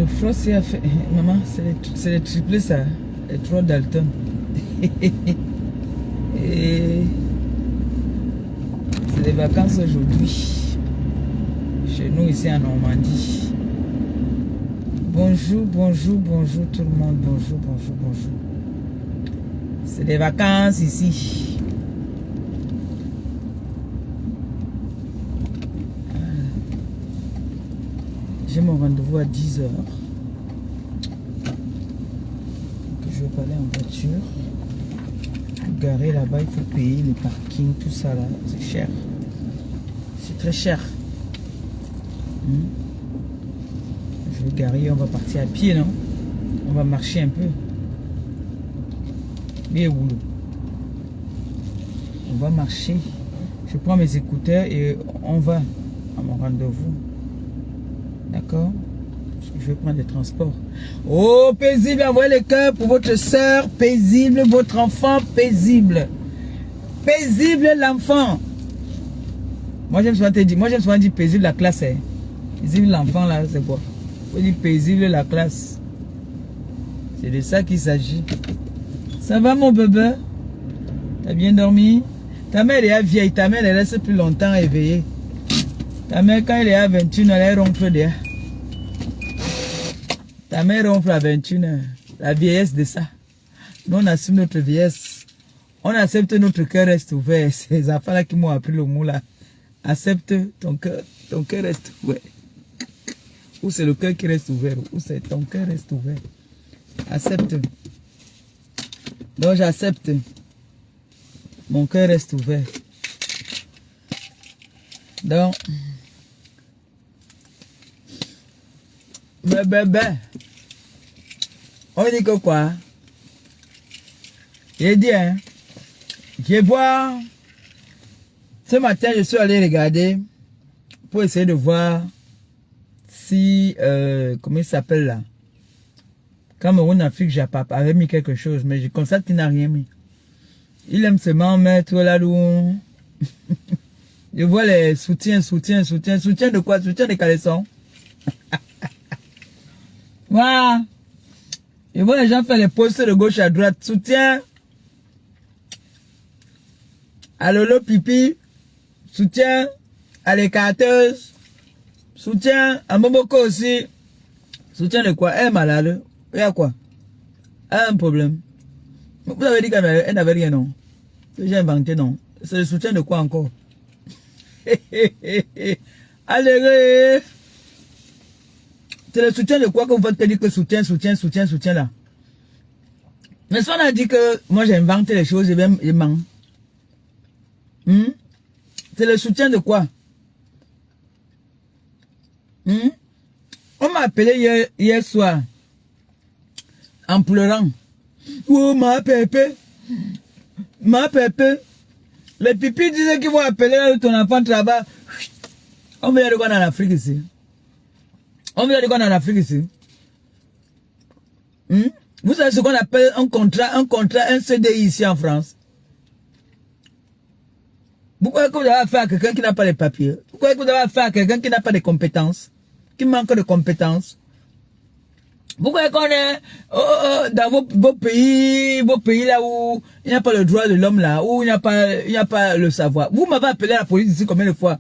Frosty a fait... Maman, c'est les triplés ça. Les 3 Dalton. Et... c'est les vacances aujourd'hui. Chez nous ici en Normandie. Bonjour, bonjour, bonjour tout le monde. Bonjour, bonjour, bonjour. C'est les vacances ici. J'ai mon rendez-vous à 10 h. Je vais pas aller en voiture. Garer là-bas, il faut payer le parking, tout ça là. C'est cher. C'est très cher. Je vais garer, on va partir à pied, non? On va marcher un peu. Bien où? On va marcher. Je prends mes écouteurs et on va à mon rendez-vous. D'accord? Parce que je vais prendre les transports. Oh, paisible, envoyez le cœur pour votre soeur. Paisible, votre enfant, paisible. Paisible, l'enfant. Moi, j'aime souvent te dire, paisible la classe. Hein. Paisible, l'enfant, là, c'est quoi? Faut dire paisible, la classe. C'est de ça qu'il s'agit. Ça va, mon bébé? T'as bien dormi? Ta mère est vieille, ta mère elle reste plus longtemps éveillée. Ta mère, quand elle est à 21 heures, elle ronfle déjà. Ta mère ronfle à 21 heures. La vieillesse de ça. Nous, on assume notre vieillesse. On accepte notre cœur reste ouvert. C'est les enfants là qui m'ont appris le mot là. Accepte ton cœur reste ouvert. Ou c'est le cœur qui reste ouvert, ou c'est ton cœur reste ouvert. Accepte. Donc j'accepte. Mon cœur reste ouvert. Donc, bébé, on dit que quoi? J'ai dit, hein, je vois, ce matin, je suis allé regarder pour essayer de voir si, comment il s'appelle là? Cameroun Afrique Japap avait mis quelque chose, mais je constate qu'il n'a rien mis. Il aime seulement mettre là où... Je vois les soutiens. Soutien de quoi? Soutien de caleçon. Voilà. Je vois les gens faire les posts de gauche à droite. Soutien à Lolo Pipi. Soutien à l'écarteuse. Soutien à Momoko aussi. Soutien de quoi? Elle est malade. Il y a quoi? Elle a un problème. Vous avez dit qu'elle n'avait rien, non? J'ai inventé, non? C'est le soutien de quoi encore? Allez! C'est le soutien de quoi que vous faites dire que soutien là? Mais si on a dit que moi j'ai inventé les choses, je mens. C'est le soutien de quoi? On m'a appelé hier soir en pleurant. Oh ma pépé. Les pipis disaient qu'ils vont appeler ton enfant travail. On vient de quoi en Afrique ici? Vous savez ce qu'on appelle un contrat, un CDI ici en France? Pourquoi vous avez affaire à quelqu'un qui n'a pas les papiers? Pourquoi vous avez affaire à quelqu'un qui n'a pas de compétences? Qui manque de compétences? Pourquoi qu'on est dans vos pays là où il n'y a pas le droit de l'homme là, où il n'y a pas le savoir? Vous m'avez appelé à la police ici combien de fois?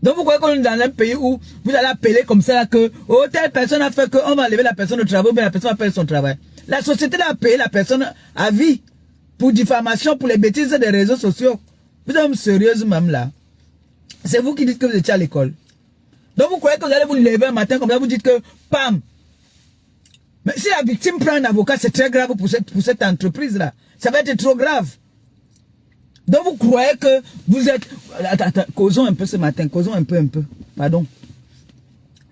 Donc pourquoi qu'on est dans un pays où vous allez appeler comme ça là que telle personne a fait qu'on va enlever la personne au travail, ou bien la personne a fait son travail? La société a payé la personne à vie pour diffamation, pour les bêtises des réseaux sociaux. Vous êtes sérieuse même là? C'est vous qui dites que vous étiez à l'école. Donc vous croyez que vous allez vous lever un matin comme ça, vous dites que, pam. Mais si la victime prend un avocat, c'est très grave pour cette entreprise-là. Ça va être trop grave. Donc vous croyez que vous êtes... Attends, causons un peu ce matin, causons un peu. Pardon.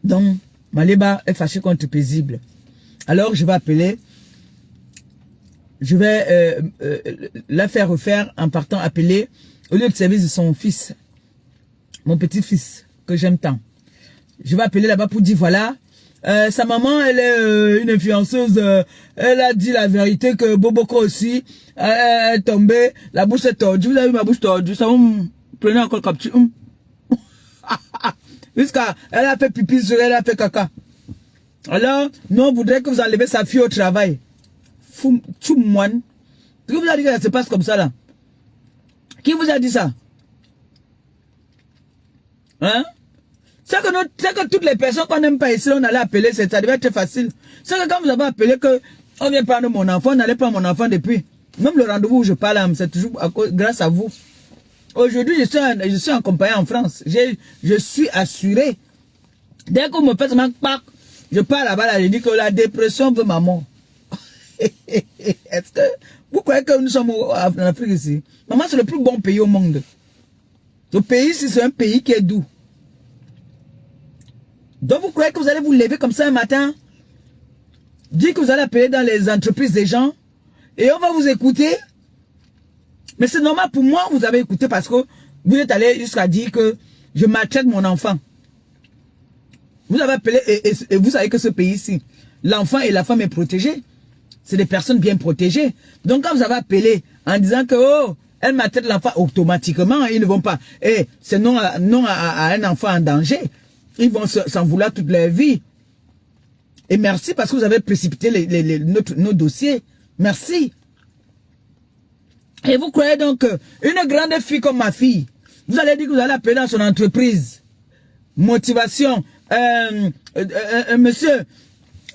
Donc, Maliba est fâchée contre Paisible. Alors je vais appeler... Je vais la faire refaire en partant appeler au lieu de service de son fils. Mon petit-fils, que j'aime tant. Je vais appeler là-bas pour dire, voilà, sa maman, elle est une influenceuse, elle a dit la vérité que Boboko aussi est tombé, la bouche est tordue, vous avez vu ma bouche tordue, ça vous prenez encore capture. Jusqu'à, elle a fait pipi sur elle, elle a fait caca. Alors, nous, on voudrait que vous enlevez sa fille au travail. Tchoumoine. Qui vous a dit que ça se passe comme ça, là? Qui vous a dit ça? Hein? C'est que toutes les personnes qu'on n'aime pas ici, on allait appeler, ça devait être facile. C'est que quand vous avez appelé que on vient prendre mon enfant, on n'allait pas mon enfant depuis. Même le rendez-vous où je parle, c'est toujours grâce à vous. Aujourd'hui, je suis en compagnie en France. Je suis assuré. Dès qu'on me fait je pars là-bas, là, je dis que la dépression veut ma mort. Est-ce que vous croyez que nous sommes en Afrique ici? Maman, c'est le plus bon pays au monde. Le pays ici, c'est un pays qui est doux. Donc vous croyez que vous allez vous lever comme ça un matin, dire que vous allez appeler dans les entreprises des gens, et on va vous écouter? Mais c'est normal pour moi, vous avez écouté parce que vous êtes allé jusqu'à dire que je maltraite mon enfant. Vous avez appelé, et vous savez que ce pays-ci, l'enfant et la femme est protégée. C'est des personnes bien protégées. Donc quand vous avez appelé en disant que, oh, elle maltraite l'enfant, automatiquement, ils ne vont pas. Et c'est non à un enfant en danger. Ils vont s'en vouloir toute leur vie. Et merci parce que vous avez précipité nos dossiers. Merci. Et vous croyez donc qu'une grande fille comme ma fille, vous allez dire que vous allez appeler dans son entreprise. Motivation. Monsieur,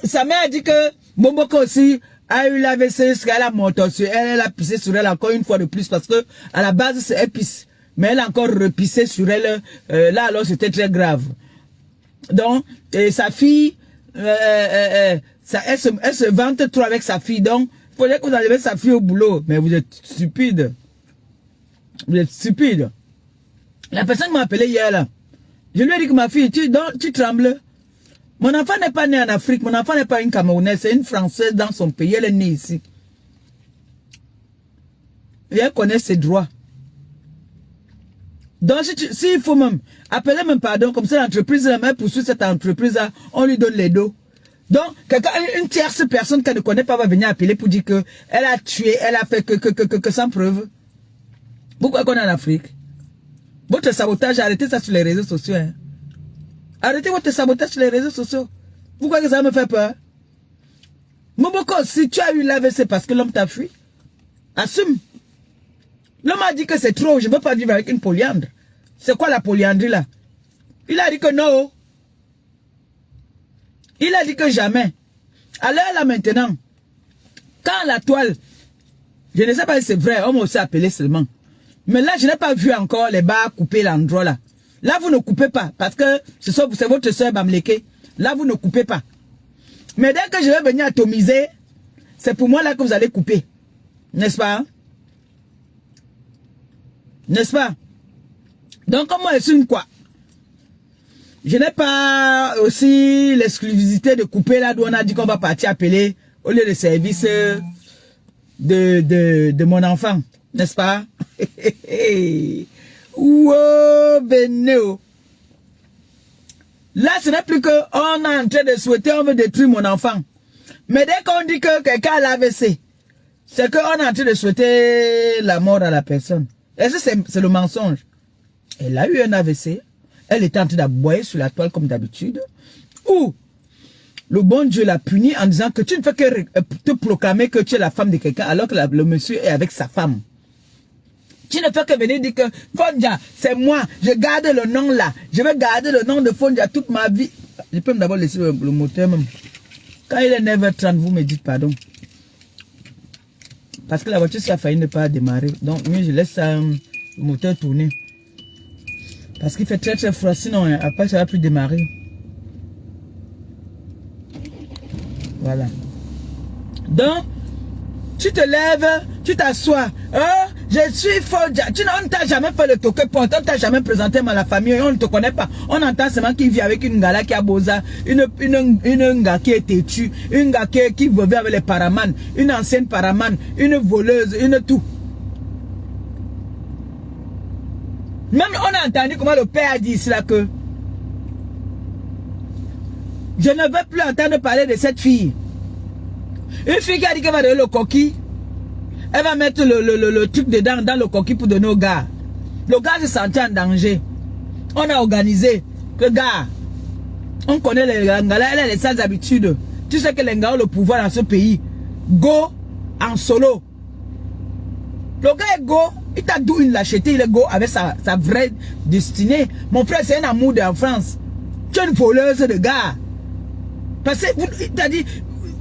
sa mère a dit que Bomboko aussi a eu l'AVC, elle a monté sur elle, elle a pissé sur elle encore une fois de plus parce que à la base c'est elle pisse. Mais elle a encore repissé sur elle. Là alors c'était très grave. Donc, sa fille, elle se vante trop avec sa fille. Donc, il faudrait que vous enlevez sa fille au boulot. Mais vous êtes stupide. Vous êtes stupide. La personne m'a appelé hier là. Je lui ai dit que ma fille, tu trembles. Mon enfant n'est pas né en Afrique. Mon enfant n'est pas une Camerounaise. C'est une Française dans son pays. Elle est née ici. Et elle connaît ses droits. Donc, s'il faut même appeler même pardon, comme ça l'entreprise, elle poursuit cette entreprise-là, on lui donne les dos. Donc, une tierce personne qu'elle ne connaît pas va venir appeler pour dire que elle a tué, elle a fait que sans preuve. Pourquoi qu'on est en Afrique? Votre sabotage, arrêtez ça sur les réseaux sociaux. Hein. Arrêtez votre sabotage sur les réseaux sociaux. Pourquoi que ça me fait peur? Moboko, si tu as eu l'AVC parce que l'homme t'a fui, assume. L'homme a dit que c'est trop, je ne veux pas vivre avec une polyandre. C'est quoi la polyandrie là? Il a dit que non. Il a dit que jamais. Alors là maintenant, quand la toile, je ne sais pas si c'est vrai, on m'a aussi appelé seulement. Mais là, je n'ai pas vu encore les bas couper l'endroit là. Là, vous ne coupez pas, parce que c'est votre soeur Bamleke. Là, vous ne coupez pas. Mais dès que je vais venir atomiser, c'est pour moi là que vous allez couper. N'est-ce pas? N'est-ce pas? Donc, comment est-ce une quoi? Je n'ai pas aussi l'exclusivité de couper là d'où on a dit qu'on va partir appeler au lieu de service de mon enfant. N'est-ce pas? Wow, Beneo. Là, ce n'est plus que on est en train de souhaiter, on veut détruire mon enfant. Mais dès qu'on dit que quelqu'un a l'AVC, c'est qu'on est en train de souhaiter la mort à la personne. Et ça, c'est le mensonge. Elle a eu un AVC. Elle était en train d'aboyer sur la toile comme d'habitude. Ou le bon Dieu l'a puni en disant que tu ne fais que te proclamer que tu es la femme de quelqu'un alors que le monsieur est avec sa femme. Tu ne fais que venir dire que Fondia, c'est moi, je garde le nom là. Je vais garder le nom de Fondia toute ma vie. Je peux d'abord laisser le moteur même. Quand il est 9h30, vous me dites pardon. Parce que la voiture, ça a failli ne pas démarrer. Donc, mieux, je laisse le moteur tourner. Parce qu'il fait très très froid. Sinon, après, ça va plus démarrer. Voilà. Donc, tu te lèves, tu t'assois. Hein? Je suis Fondia. On ne t'a jamais fait le toque porte. On ne t'a jamais présenté à la famille. On ne te connaît pas. On entend seulement qu'il vit avec une gala qui a bosa. Une gars qui est têtue. Une gars qui vit avec les paramans. Une ancienne paraman. Une voleuse. Une tout. Même on a entendu comment le père a dit ici là que je ne veux plus entendre parler de cette fille. Une fille qui a dit qu'elle va donner le coquille. Elle va mettre le truc dedans dans le coquille pour donner au gars. Le gars se sentait en danger. On a organisé. Le gars, on connaît les Ngala, elle a les sales habitudes. Tu sais que les Ngala ont le pouvoir dans ce pays. Go en solo. Le gars est go, il t'a d'où une lâcheté, il est go avec sa vraie destinée. Mon frère, c'est un amour en France. Tu es une voleuse de gars. Parce que, il t'a dit,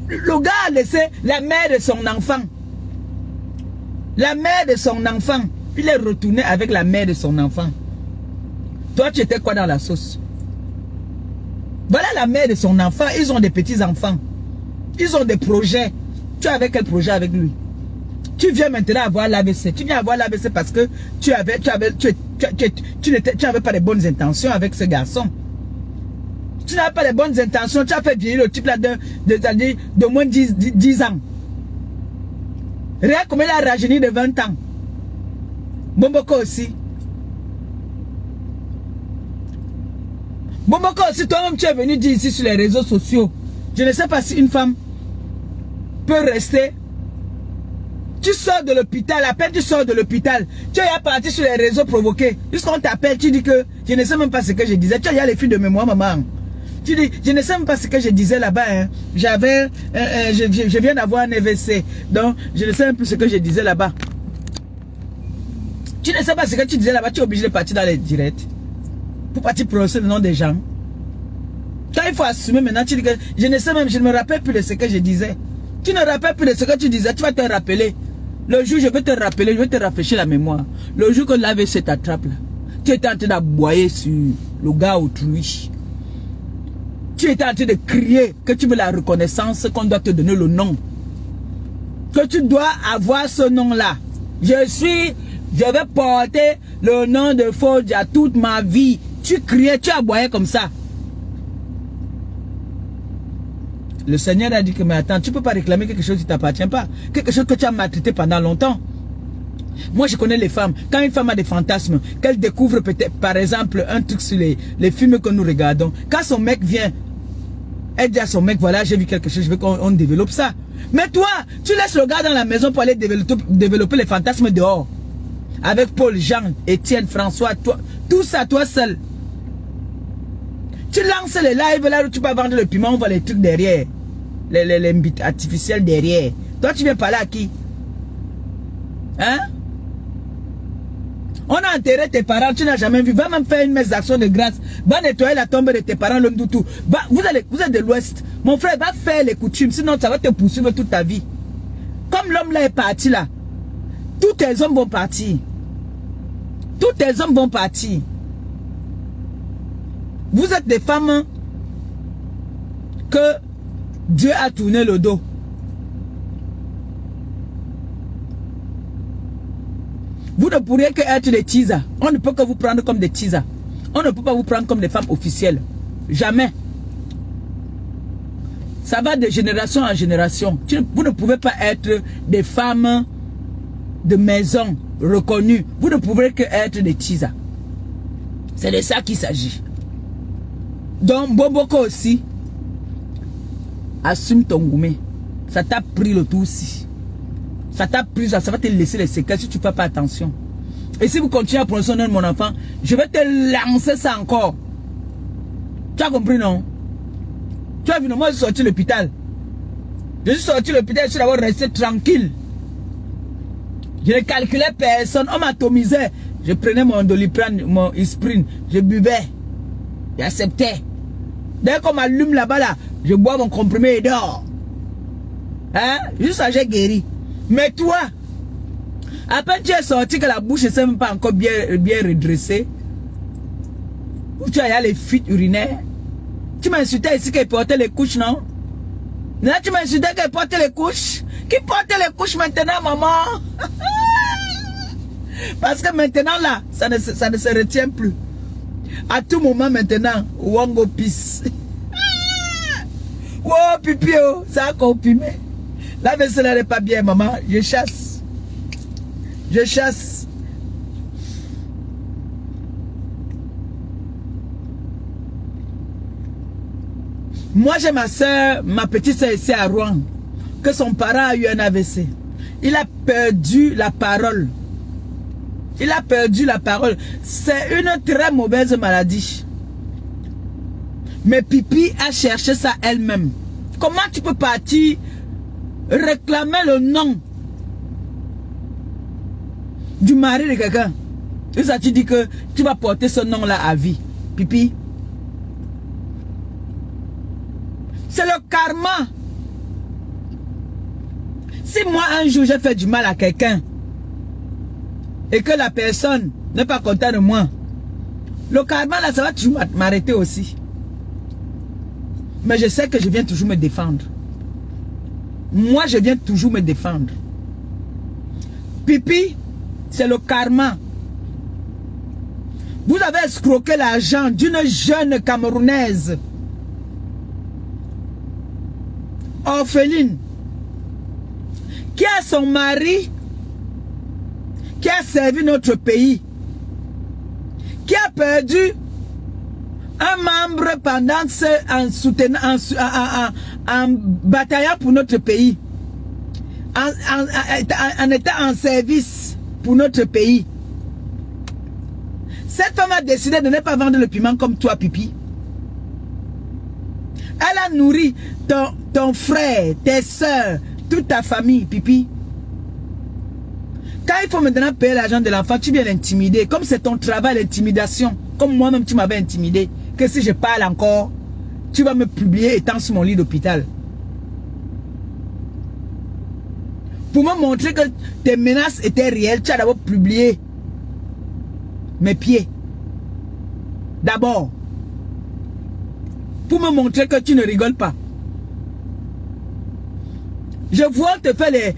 le gars a laissé la mère de son enfant. La mère de son enfant. Il est retourné avec la mère de son enfant. Toi, tu étais quoi dans la sauce? Voilà la mère de son enfant. Ils ont des petits-enfants. Ils ont des projets. Tu avais quel projet avec lui? Tu viens maintenant avoir l'AVC. Tu viens avoir l'AVC parce que tu n'avais pas de bonnes intentions avec ce garçon. Tu n'avais pas de bonnes intentions. Tu as fait vieillir le type là de moins de 10 ans. Rien comme il a rajeuni de 20 ans. Bomboko aussi. Bomboko aussi, toi-même tu es venu dire ici sur les réseaux sociaux. Je ne sais pas si une femme peut rester. Tu sors de l'hôpital, à peine tu sors de l'hôpital, tu es parti sur les réseaux provoqués. Jusqu'on t'appelle, tu dis que je ne sais même pas ce que je disais. Tu as les filles de mémoire, maman. Tu dis, je ne sais même pas ce que je disais là-bas. Hein. J'avais, je viens d'avoir un AVC. Donc, je ne sais même plus ce que je disais là-bas. Tu ne sais pas ce que tu disais là-bas, tu es obligé de partir dans les directs. Pour partir prononcer le nom des gens. Quand il faut assumer maintenant, tu dis que je ne sais même, je ne me rappelle plus de ce que je disais. Tu ne rappelles plus de ce que tu disais, tu vas te rappeler. Le jour, je vais te rappeler, je vais te rafraîchir la mémoire. Le jour que l'AVC t'attrape là, tu étais en train d'aboyer sur le gars autrui. Tu étais en train de crier que tu veux la reconnaissance, qu'on doit te donner le nom. Que tu dois avoir ce nom-là. Je vais porter le nom de Fodja toute ma vie. Tu criais, tu aboyais comme ça. Le Seigneur a dit que, mais attends, tu ne peux pas réclamer quelque chose qui ne t'appartient pas. Quelque chose que tu as maltraité pendant longtemps. Moi, je connais les femmes. Quand une femme a des fantasmes, qu'elle découvre peut-être, par exemple, un truc sur les films que nous regardons. Quand son mec vient, elle dit à son mec, voilà, j'ai vu quelque chose, je veux qu'on développe ça. Mais toi, tu laisses le gars dans la maison pour aller développer les fantasmes dehors. Avec Paul, Jean, Étienne, François, toi, tout ça, toi seul. Tu lances les lives là où tu peux vendre le piment, on voit les trucs derrière. Les bits artificiels derrière. Toi, tu viens parler à qui? Hein? On a enterré tes parents, tu n'as jamais vu. Va même faire une messe d'action de grâce. Va nettoyer la tombe de tes parents, l'homme tout. Vous êtes de l'Ouest. Mon frère, va faire les coutumes, sinon ça va te poursuivre toute ta vie. Comme l'homme là est parti là, tous tes hommes vont partir. Tous tes hommes vont partir. Vous êtes des femmes que Dieu a tourné le dos. Vous ne pourriez que être des teasers. On ne peut que vous prendre comme des teasers. On ne peut pas vous prendre comme des femmes officielles. Jamais. Ça va de génération en génération. Vous ne pouvez pas être des femmes de maison reconnues. Vous ne pouvez que être des teasers. C'est de ça qu'il s'agit. Donc, Bomboko aussi, assume ton gourmet. Ça t'a pris le tout aussi. Ça t'a pris, ça va te laisser les séquelles si tu ne fais pas attention. Et si vous continuez à prononcer le nom de mon enfant, je vais te lancer ça encore. Tu as compris, non? Tu as vu, non? Moi, je suis sorti de l'hôpital. Je suis sorti de l'hôpital, je suis d'abord resté tranquille. Je ne calculais personne, on m'atomisait. Je prenais mon Doliprane, mon Isprin, je buvais. J'acceptais. Dès qu'on m'allume là-bas, là, je bois mon comprimé et dors. Hein? Juste ça, j'ai guéri. Mais toi, à peine tu es sorti que la bouche ne s'est même pas encore bien redressée. Où tu as les fuites urinaires. Tu m'as insulté ici qu'elle portait les couches, non? Là, tu m'as insulté qu'elle portait les couches. Qui porte les couches maintenant, maman? Parce que maintenant, là, ça ne se retient plus. À tout moment maintenant, Wango pisse. Oh, pipi, oh, ça a comprimé. La vaisselle n'est pas bien, maman. Je chasse. Je chasse. Moi, j'ai ma soeur, ma petite soeur ici à Rouen, que son parent a eu un AVC. Il a perdu la parole. Il a perdu la parole. C'est une très mauvaise maladie. Mais Pipi a cherché ça elle-même. Comment tu peux partir réclamer le nom du mari de quelqu'un? Et ça, tu dis que tu vas porter ce nom-là à vie. Pipi. C'est le karma. Si moi, un jour, j'ai fait du mal à quelqu'un et que la personne n'est pas contente de moi, le karma, là, ça va toujours m'arrêter aussi. Mais je sais que je viens toujours me défendre. Moi, je viens toujours me défendre. Pipi, c'est le karma. Vous avez escroqué l'argent d'une jeune Camerounaise, orpheline, qui a son mari, qui a servi notre pays, qui a perdu un membre pendant en bataillant pour notre pays, en étant en service pour notre pays. Cette femme a décidé de ne pas vendre le piment comme toi, Pipi. Elle a nourri ton frère, tes soeurs, toute ta famille, Pipi. Quand il faut maintenant payer l'argent de l'enfant, tu viens l'intimider. Comme c'est ton travail, l'intimidation. Comme moi-même, tu m'avais intimidé. Que si je parle encore, tu vas me publier étant sur mon lit d'hôpital. Pour me montrer que tes menaces étaient réelles, tu as d'abord publié mes pieds. D'abord. Pour me montrer que tu ne rigoles pas. Je vois te faire les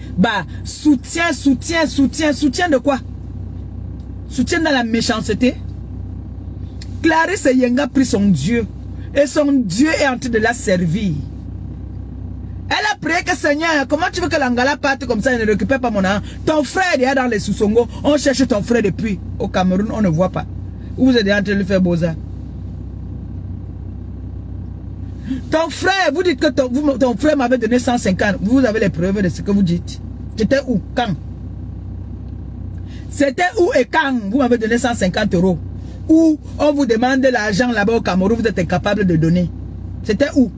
soutien de quoi? Soutien dans la méchanceté. Clarisse Yenga a pris son Dieu. Et son Dieu est en train de la servir. Elle a prié que Seigneur, comment tu veux que l'Angala parte comme ça et ne récupère pas mon âme? Ton frère est dans les Soussongo. On cherche ton frère depuis. Au Cameroun, on ne voit pas. Vous êtes en train de lui faire beaux-arts. Ton frère, vous dites que ton frère m'avait donné 150. Vous avez les preuves de ce que vous dites. C'était où? Quand? C'était où et quand vous m'avez donné 150 €? Ou on vous demande de l'argent là-bas au Cameroun, vous êtes incapable de donner. C'était où?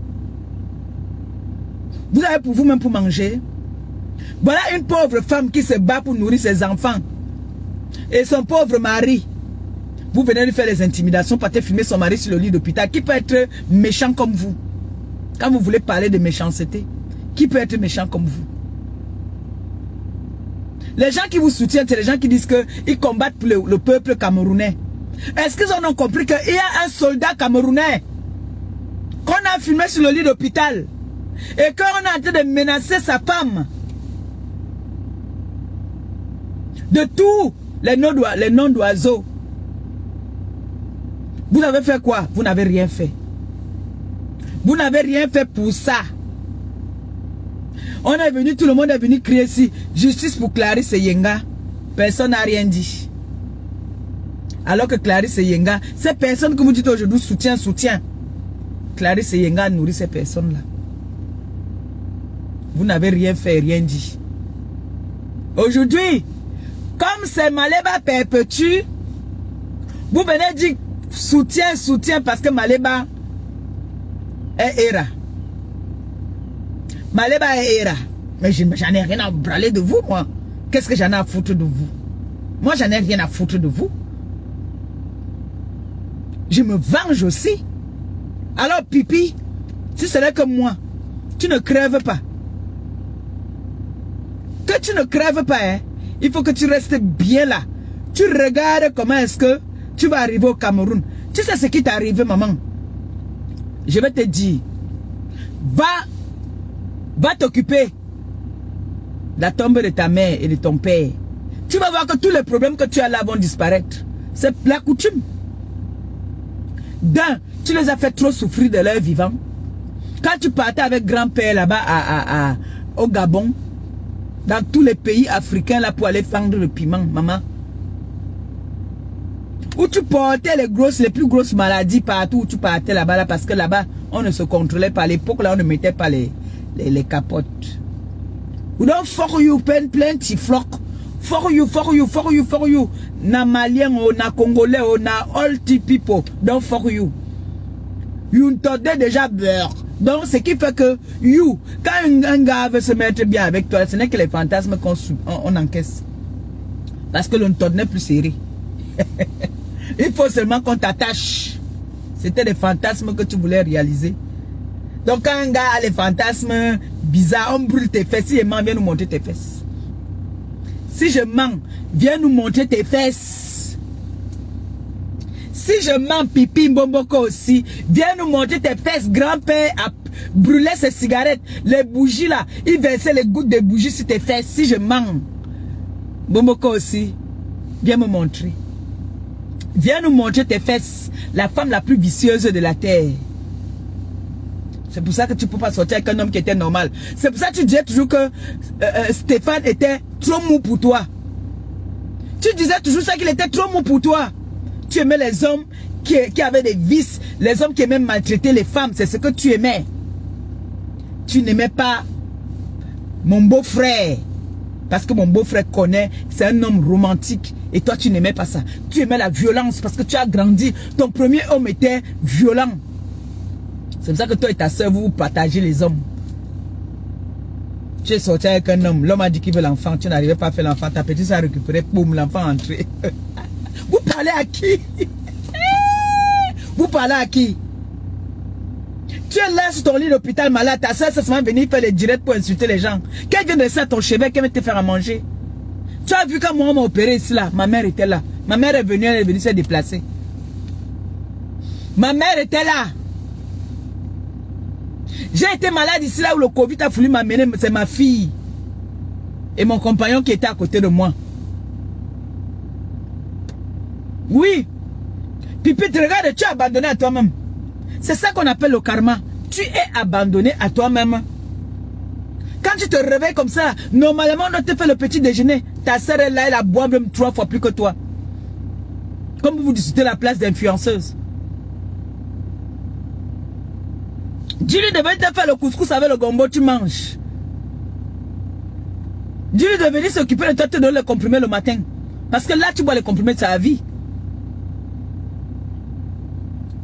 Vous avez pour vous-même pour manger. Voilà une pauvre femme qui se bat pour nourrir ses enfants. Et son pauvre mari. Vous venez lui faire les intimidations, partez filmer son mari sur le lit d'hôpital. Qui peut être méchant comme vous? Quand vous voulez parler de méchanceté, qui peut être méchant comme vous? Les gens qui vous soutiennent, c'est les gens qui disent qu'ils combattent pour le peuple camerounais. Est-ce qu'ils en ont compris qu'il y a un soldat camerounais qu'on a filmé sur le lit d'hôpital et qu'on est en train de menacer sa femme de tous les noms d'oiseaux? Vous avez fait quoi? Vous n'avez rien fait. Vous n'avez rien fait pour ça. On est venu, tout le monde est venu crier ici, justice pour Clarisse Yenga. Personne n'a rien dit. Alors que Clarisse Yenga, ces personnes que vous dites aujourd'hui, soutien. Clarisse Yenga nourrit ces personnes-là. Vous n'avez rien fait, rien dit. Aujourd'hui, comme c'est Maléba perpétue, vous venez dire soutien parce que Maléba est Era. Maléba est Era. Mais j'en ai rien à braler de vous, moi. Qu'est-ce que j'en ai à foutre de vous? Moi, j'en ai rien à foutre de vous. Je me venge aussi. Alors, Pipi, si ce n'est que moi, tu ne crèves pas. Que tu ne crèves pas, hein, il faut que tu restes bien là. Tu regardes comment est-ce que tu vas arriver au Cameroun. Tu sais ce qui t'est arrivé, maman? Je vais te dire. Va t'occuper de la tombe de ta mère et de ton père. Tu vas voir que tous les problèmes que tu as là vont disparaître. C'est la coutume. D'un, tu les as fait trop souffrir de leur vivant. Quand tu partais avec grand-père là-bas au Gabon, dans tous les pays africains là pour aller fendre le piment, maman. Où tu portais les plus grosses maladies partout où tu partais là-bas là, parce que là-bas on ne se contrôlait pas. À l'époque là on ne mettait pas les capotes. We don't fuck you, plenty flock. For you. Na Malien, na Congolais, na all people. Don't fuck you. You t'ordais déjà beurre. Donc, ce qui fait que, quand un gars veut se mettre bien avec toi, ce n'est que les fantasmes qu'on encaisse. Parce que l'on n'est plus serré. Il faut seulement qu'on t'attache. C'était des fantasmes que tu voulais réaliser. Donc, quand un gars a les fantasmes bizarres, on brûle tes fesses. Si je mens, viens nous montrer tes fesses. Si je mens, viens nous montrer tes fesses. Si je mens, Pipi Mbomboko aussi, viens nous montrer tes fesses. Grand-père a brûlé ses cigarettes, les bougies là. Il versait les gouttes de bougies sur tes fesses. Si je mens, Mbomboko aussi, viens me montrer. Viens nous montrer tes fesses. La femme la plus vicieuse de la terre. C'est pour ça que tu ne peux pas sortir avec un homme qui était normal. C'est pour ça que tu disais toujours que Stéphane était trop mou pour toi. Tu disais toujours ça qu'il était trop mou pour toi. Tu aimais les hommes qui avaient des vices, les hommes qui aimaient maltraiter les femmes. C'est ce que tu aimais. Tu n'aimais pas mon beau-frère. Parce que mon beau-frère connaît, c'est un homme romantique. Et toi, tu n'aimais pas ça. Tu aimais la violence parce que tu as grandi. Ton premier homme était violent. C'est pour ça que toi et ta soeur, vous partagez les hommes. Tu es sorti avec un homme. L'homme a dit qu'il veut l'enfant. Tu n'arrivais pas à faire l'enfant. Ta petite soeur a récupéré. Boum, l'enfant est entré. Vous parlez à qui? Vous parlez à qui? Tu es là sur ton lit d'hôpital malade. Ta soeur, ça se venir faire les directs pour insulter les gens. Qu'elle vient de laisser à ton chevet, qu'elle vient te faire à manger. Tu as vu quand moi on m'a opéré ici là. Ma mère était là. Ma mère est venue, elle est venue se déplacer. Ma mère était là. J'ai été malade ici là où le Covid a voulu m'amener. C'est ma fille. Et mon compagnon qui était à côté de moi. Oui. Pipi, te regarde, tu es abandonné à toi-même. C'est ça qu'on appelle le karma. Tu es abandonné à toi-même. Quand tu te réveilles comme ça, normalement on te fait le petit déjeuner. Ta soeur est là, elle a boit même 3 fois plus que toi. Comme vous discutez la place d'influenceuse. Dis-lui de venir te faire le couscous avec le gombo, tu manges. Dis-lui de venir s'occuper de toi, te donner les comprimés le matin. Parce que là, tu bois les comprimés de sa vie.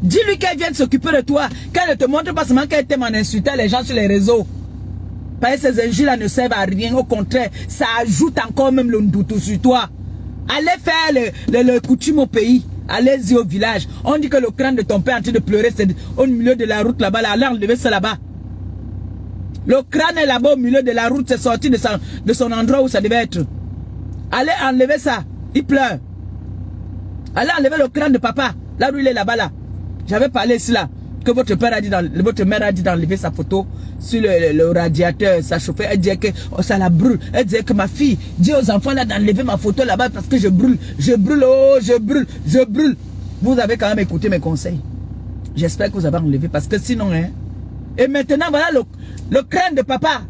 Dis-lui qu'elle vienne s'occuper de toi. Qu'elle ne te montre pas seulement qu'elle t'aime en insultant les gens sur les réseaux. Parce que ces injures-là ne servent à rien. Au contraire, ça ajoute encore même le ndoutou sur toi. Allez faire le coutume au pays. Allez-y au village. On dit que le crâne de ton père est en train de pleurer. C'est au milieu de la route là-bas. Allez enlever ça là-bas. Le crâne est là-bas au milieu de la route. C'est sorti de son endroit où ça devait être. Allez enlever ça. Il pleure. Allez enlever le crâne de papa. Là où il est là-bas là. J'avais parlé ici là. Que votre mère a dit d'enlever sa photo sur le radiateur. Ça chauffait. Elle disait que ça la brûle. Elle disait que ma fille dit aux enfants là d'enlever ma photo là-bas parce que je brûle. Je brûle. Oh, je brûle. Je brûle. Vous avez quand même écouté mes conseils. J'espère que vous avez enlevé parce que sinon, hein. Et maintenant, voilà le crâne de papa.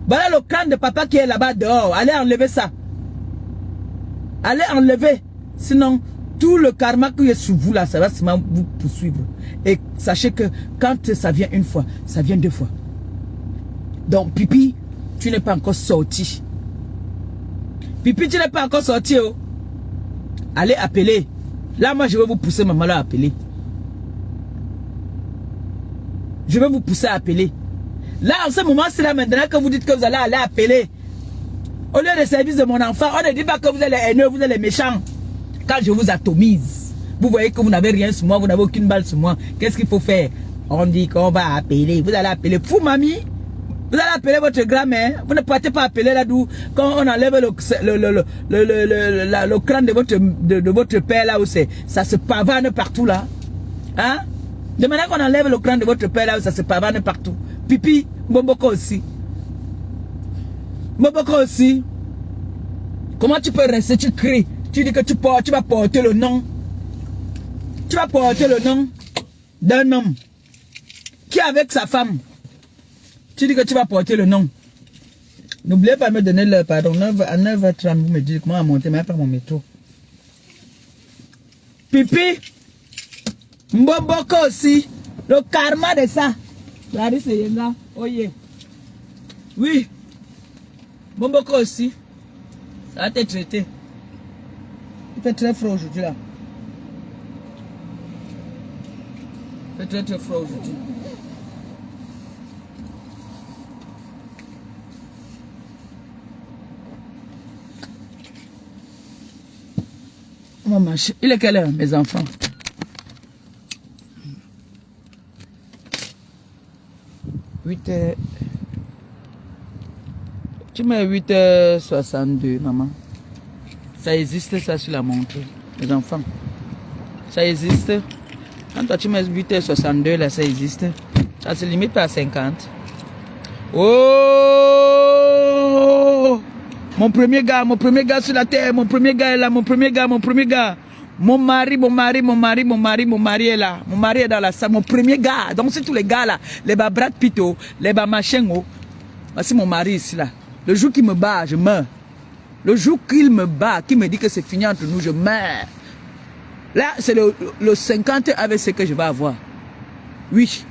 Voilà le crâne de papa qui est là-bas dehors. Allez enlever ça. Allez enlever. Sinon, tout le karma qui est sur vous là, ça va seulement vous poursuivre. Et sachez que quand ça vient une fois, ça vient 2 fois. Donc, Pipi, tu n'es pas encore sorti. Pipi, tu n'es pas encore sorti. Oh. Allez appeler. Là, moi, je vais vous pousser maman là à appeler. Je vais vous pousser à appeler. Là, en ce moment, c'est là maintenant que vous dites que vous allez aller appeler. Au lieu de service de mon enfant, on ne dit pas que vous êtes les haineux, vous êtes les méchants. Quand je vous atomise, vous voyez que vous n'avez rien sur moi, vous n'avez aucune balle sur moi. Qu'est-ce qu'il faut faire? On dit qu'on va appeler. Vous allez appeler. Fou, mamie. Vous allez appeler votre grand-mère. Vous ne partez pas appeler là d'où quand on enlève le crâne de votre père là où c'est. Ça se pavane partout là. Hein? De manière qu'on enlève le crâne de votre père là où ça se pavane partout. Pipi, Mbomboko aussi. Mbomboko aussi. Comment tu peux rester? Tu cries. Tu dis que tu vas porter le nom. Tu vas porter le nom d'un homme qui est avec sa femme. Tu dis que tu vas porter le nom. N'oubliez pas de me donner l'heure, pardon. À 9h30, vous me dites comment monter, mais pas mon métro. Pipi, Mbomboko aussi. Le karma de ça. Regardez, c'est là. Oh yeah. Oui. Mbomboko aussi. Ça va te traiter. Il fait très froid aujourd'hui là. fait très très froid aujourd'hui. On va marcher. Il est quelle heure, mes enfants? Tu mets 8h62, maman. Ça existe, ça, sur la montre, les enfants. Ça existe. Quand toi, tu mets 8h62, là, ça existe. Ça se limite pas à 50. Oh! Mon premier gars sur la terre. Mon premier gars est là, mon premier gars. Mon mari est là. Mon mari est dans la salle. Mon premier gars. Donc, c'est tous les gars là. Les bas Brad Pito, les bas machin. Voici mon mari ici là. Le jour qu'il me bat, je meurs. Le jour qu'il me bat, qu'il me dit que c'est fini entre nous, je meurs. Là, c'est le 50 avec ce que je vais avoir. Oui.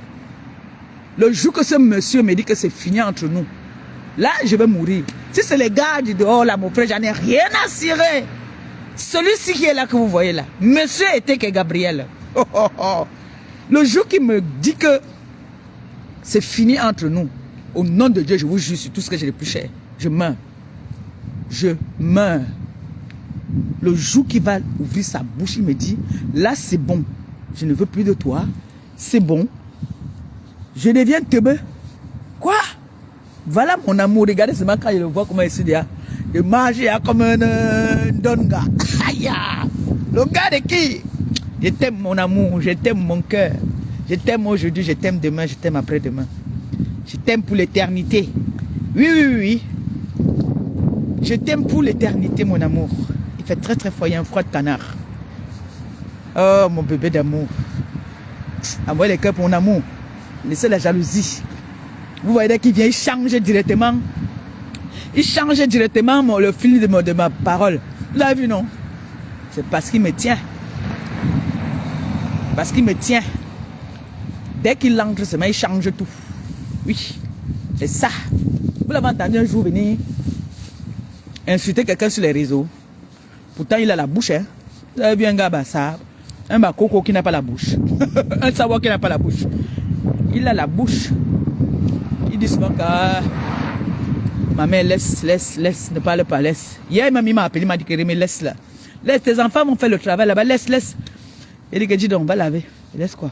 Le jour que ce monsieur me dit que c'est fini entre nous, là, je vais mourir. Si c'est les gars du dehors là, mon frère, j'en ai rien à cirer. Celui-ci qui est là que vous voyez là, monsieur était que Gabriel. Oh, oh, oh. Le jour qu'il me dit que c'est fini entre nous, au nom de Dieu, je vous jure sur tout ce que j'ai de plus cher, je meurs. Je meurs. Le jour qu'il va ouvrir sa bouche, il me dit, là c'est bon, je ne veux plus de toi, c'est bon, je deviens teubé. Quoi? Voilà mon amour, regardez seulement quand je le vois comment il se dit, de manger comme un don gars. Aïe, le gars de qui? Je t'aime mon amour, je t'aime mon cœur, je t'aime aujourd'hui, je t'aime demain, je t'aime après-demain. Je t'aime pour l'éternité. Oui. Je t'aime pour l'éternité, mon amour. Il fait très très froid, il y a un froid de canard. Oh, mon bébé d'amour. Envoyez les cœurs pour mon amour. Laissez la jalousie. Vous voyez qu'il vient, il change directement. Il change directement le fil de ma parole. Vous l'avez vu, non? C'est parce qu'il me tient. Parce qu'il me tient. Dès qu'il entre, il change tout. Oui, c'est ça. Vous l'avez entendu un jour venir insulter quelqu'un sur les réseaux. Pourtant, il a la bouche. Hein. Vous avez vu un gars, ça, un coco qui n'a pas la bouche. Un savoir qui n'a pas la bouche. Il a la bouche. Il dit souvent que ma mère, laisse, ne parle pas, laisse. Hier, ma mère m'a appelé, m'a dit que Rémi, laisse là. Laisse, tes enfants vont faire le travail là-bas, laisse. Il dit que dis donc, on va laver. Laisse quoi?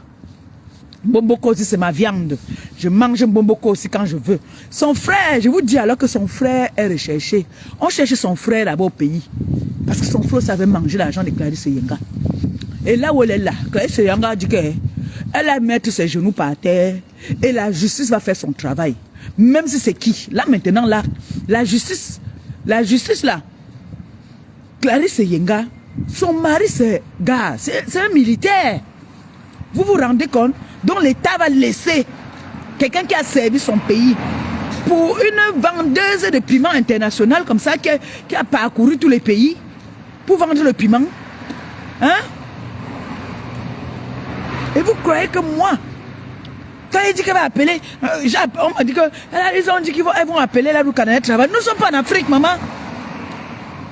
Bomboko aussi, c'est ma viande. Je mange un bomboko aussi quand je veux. Son frère, je vous dis alors que son frère est recherché. On cherche son frère là-bas au pays. Parce que son frère savait manger l'argent de Clarisse Yenga. Et là où elle est là, Clarisse Yenga dit qu'elle va mettre ses genoux par terre et la justice va faire son travail. Même si c'est qui? Là maintenant, là, la justice là, Clarisse Yenga, son mari c'est gars, c'est un militaire. Vous vous rendez compte? Donc l'État va laisser quelqu'un qui a servi son pays pour une vendeuse de piment international comme ça qui a parcouru tous les pays pour vendre le piment. Hein? Et vous croyez que moi, quand il dit qu'elle va appeler, on m'a dit que ils ont dit qu'ils vont appeler là où Canada travaille. Nous ne sommes pas en Afrique, maman.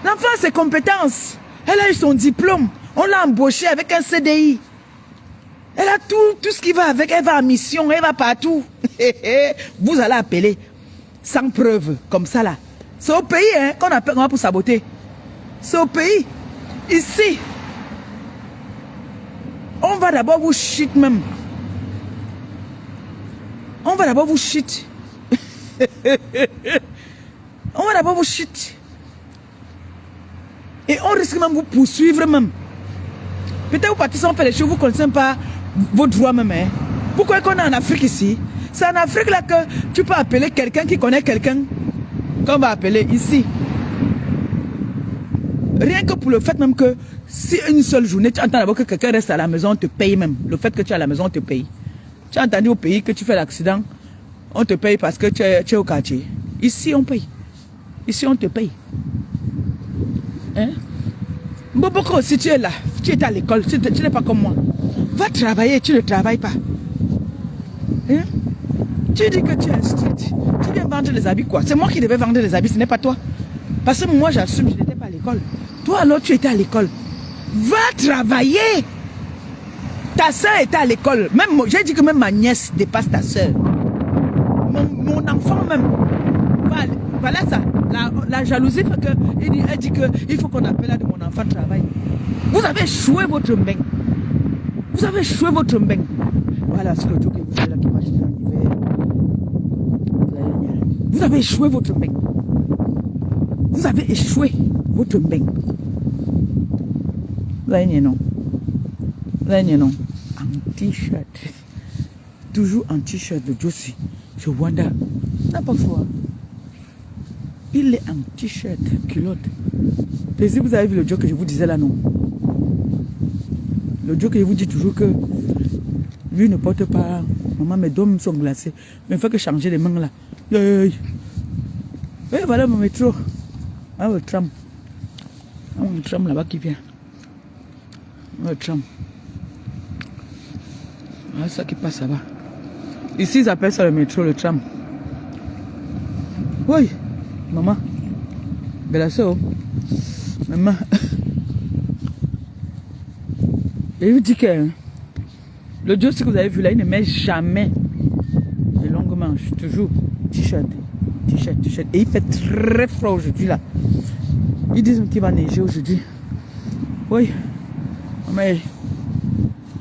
L'enfant a ses compétences. Elle a eu son diplôme. On l'a embauchée avec un CDI. Elle a tout ce qui va avec, elle va en mission, elle va partout. Vous allez appeler sans preuve, comme ça là. C'est au pays hein, qu'on appelle pour saboter. C'est au pays. Ici, on va d'abord vous shit même. On va d'abord vous shit. On va d'abord vous shit. Et on risque même de vous poursuivre même. Peut-être vous partez sans faire les choses, vous ne connaissez pas vos droits même. Hein. Pourquoi qu'on est en Afrique ici? C'est en Afrique là que tu peux appeler quelqu'un qui connaît quelqu'un qu'on va appeler ici. Rien que pour le fait même que si une seule journée, tu entends d'abord que quelqu'un reste à la maison, on te paye même. Le fait que tu es à la maison, on te paye. Tu as entendu au pays que tu fais l'accident, on te paye parce que tu es au quartier. Ici, on paye. Ici, on te paye. Hein? Boboko, si tu es là, tu es à l'école, tu n'es pas comme moi. Va travailler, tu ne travailles pas. Hein? Tu dis que tu es instruite. Tu viens vendre les habits quoi? C'est moi qui devais vendre les habits, ce n'est pas toi. Parce que moi j'assume, je n'étais pas à l'école. Toi alors tu étais à l'école. Va travailler. Ta Ta soeur était à l'école. J'ai dit que même ma nièce dépasse ta soeur. Mon enfant même. Voilà ça. La jalousie fait que elle dit qu'il faut qu'on appelle là de mon enfant travail. Vous avez échoué votre mbeng. Vous avez échoué votre mbeng. Voilà ce que Dieu vous dit là qui marche dans l'hiver. Vous avez échoué votre mbeng. Vous avez échoué votre mbeng. Vous avez non. Vous avez non. En t-shirt. Toujours en t-shirt de Josie. Je wonder. N'a pas foi. Il est en t-shirt, culotte. Et si vous avez vu le joke que je vous disais là, non. Le joke que je vous dis toujours que lui ne porte pas. Maman, mes doigts sont glacés. Mais il faut que changer les mains là. Et voilà mon métro. Ah, le tram. Ah, mon tram là-bas qui vient. Le tram. Ah, ça qui passe là-bas. Ici, ils appellent ça le métro, le tram. Oui, maman. Bella soeur. Maman. Et je vous dis que le Dieu, que vous avez vu là, il ne met jamais de longues manches. Toujours t-shirt, t-shirt, t-shirt. Et il fait très froid aujourd'hui là. Ils disent qu'il va neiger aujourd'hui. Oui. Mais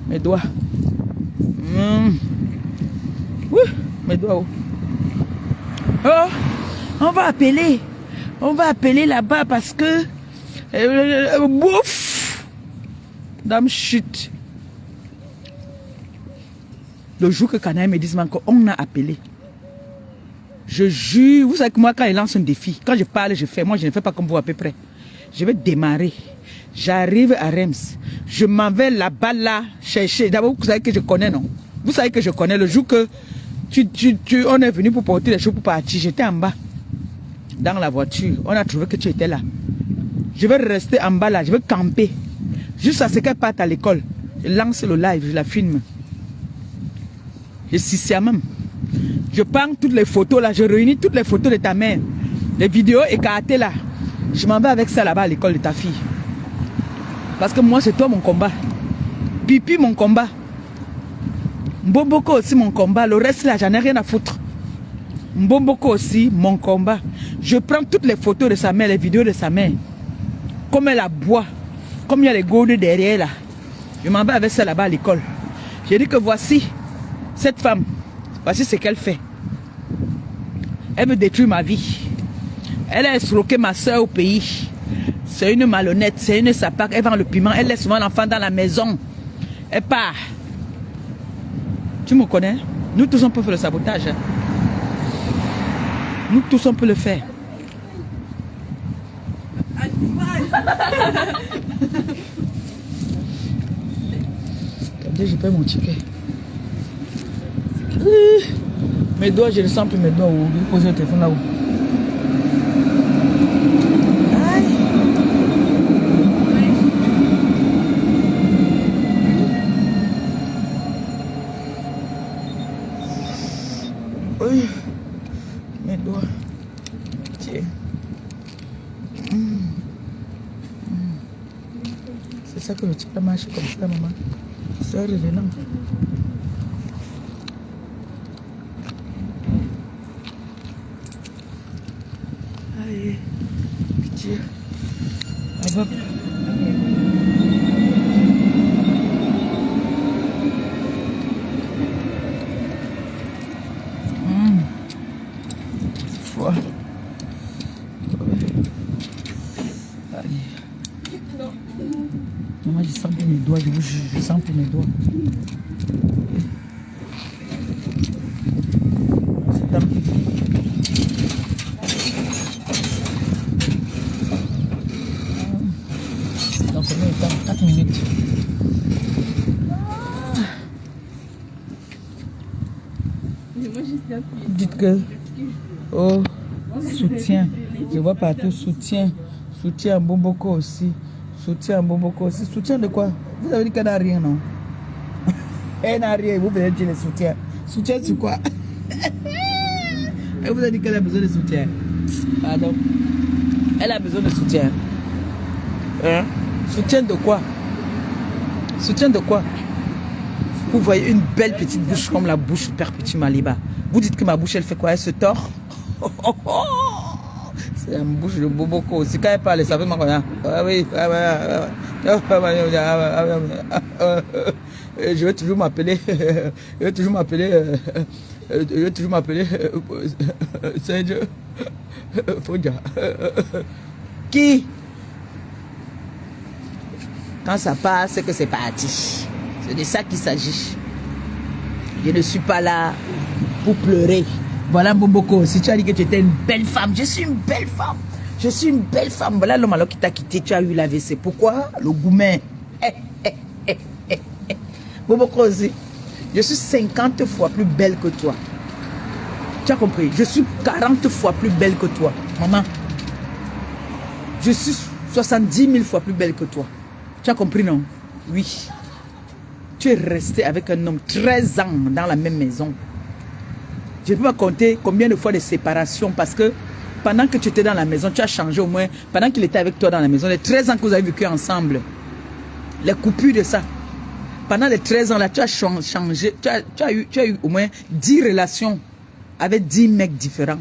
mes doigts. Oui, mes doigts. Oh, on va appeler là-bas parce que bouf, dame shit. Le jour que Canaille me dise encore, on a appelé. Je jure, vous savez que moi quand il lance un défi, quand je parle, je fais. Moi je ne fais pas comme vous à peu près. Je vais démarrer. J'arrive à Reims. Je m'en vais là-bas là chercher. D'abord vous savez que je connais, non? Vous savez que je connais le jour que on est venu pour porter les choses pour partir. J'étais en bas, dans la voiture. On a trouvé que tu étais là. Je vais rester en bas là, je vais camper. Jusqu'à ce qu'elle parte à l'école. Je lance le live, je la filme. Je suis même. Je prends toutes les photos là, je réunis toutes les photos de ta mère. Les vidéos écartées là. Je m'en vais avec ça là-bas à l'école de ta fille. Parce que moi, c'est toi mon combat. Pipi, mon combat. Mboboko aussi mon combat. Le reste là, j'en ai rien à foutre. Mboboko aussi mon combat. Je prends toutes les photos de sa mère, les vidéos de sa mère. Comme elle aboie. Comme il y a les gourdes derrière là. Je m'en vais avec ça là-bas à l'école. J'ai dit que voici cette femme. Voici ce qu'elle fait. Elle veut détruire ma vie. Elle a escroqué ma soeur au pays. C'est une malhonnête, c'est une sapac. Elle vend le piment. Elle laisse souvent l'enfant dans la maison. Elle part. Tu me connais? Nous tous on peut faire le sabotage. Nous tous on peut le faire. Attendez, je paye mon ticket. Mes doigts, je ne sens plus mes doigts. Je vais poser le téléphone là-haut. Oui, mes doigts. Tiens. C'est ça que le petit pas marche comme ça, maman. C'est revenant. Allez, pitié. Ah bah. Moi je sens plus mes doigts, je sens plus mes doigts. C'est dans combien de temps? 4 minutes. Dites que oh, soutien. Je vois partout soutien. Soutien à Mboboko aussi. Soutien à Mboboko aussi. Soutien de quoi? Vous avez dit qu'elle n'a rien, non? Elle n'a rien. Vous venez dire le soutien. Soutien sur quoi? Elle vous a dit qu'elle a besoin de soutien. Pardon. Elle a besoin de soutien. Hein? Soutien de quoi? Soutien de quoi? Vous voyez une belle petite bouche comme la bouche de Père Petit Maliba. Vous dites que ma bouche, elle fait quoi? Elle se tord? C'est une bouche de Boboko aussi. Quand elle parle, ça fait mal. Ah oui. Je vais toujours m'appeler. Je vais toujours m'appeler. Serge Fodja. Qui? Quand ça passe, c'est que c'est parti. C'est de ça qu'il s'agit. Je ne suis pas là pour pleurer. Voilà Boboko, si tu as dit que tu étais une belle femme, je suis une belle femme. Je suis une belle femme. Voilà l'homme alors qui t'a quitté, tu as eu l'AVC. Pourquoi? Le goumen. Boboko aussi, je suis 50 fois plus belle que toi. Tu as compris? Je suis 40 fois plus belle que toi. Maman, je suis 70 000 fois plus belle que toi. Tu as compris, non? Oui. Tu es resté avec un homme 13 ans dans la même maison. Je ne peux pas compter combien de fois de séparation parce que pendant que tu étais dans la maison, tu as changé au moins. Pendant qu'il était avec toi dans la maison, les 13 ans que vous avez vécu ensemble, les coupures de ça. Pendant les 13 ans là, tu as changé, tu as eu au moins 10 relations avec 10 mecs différents.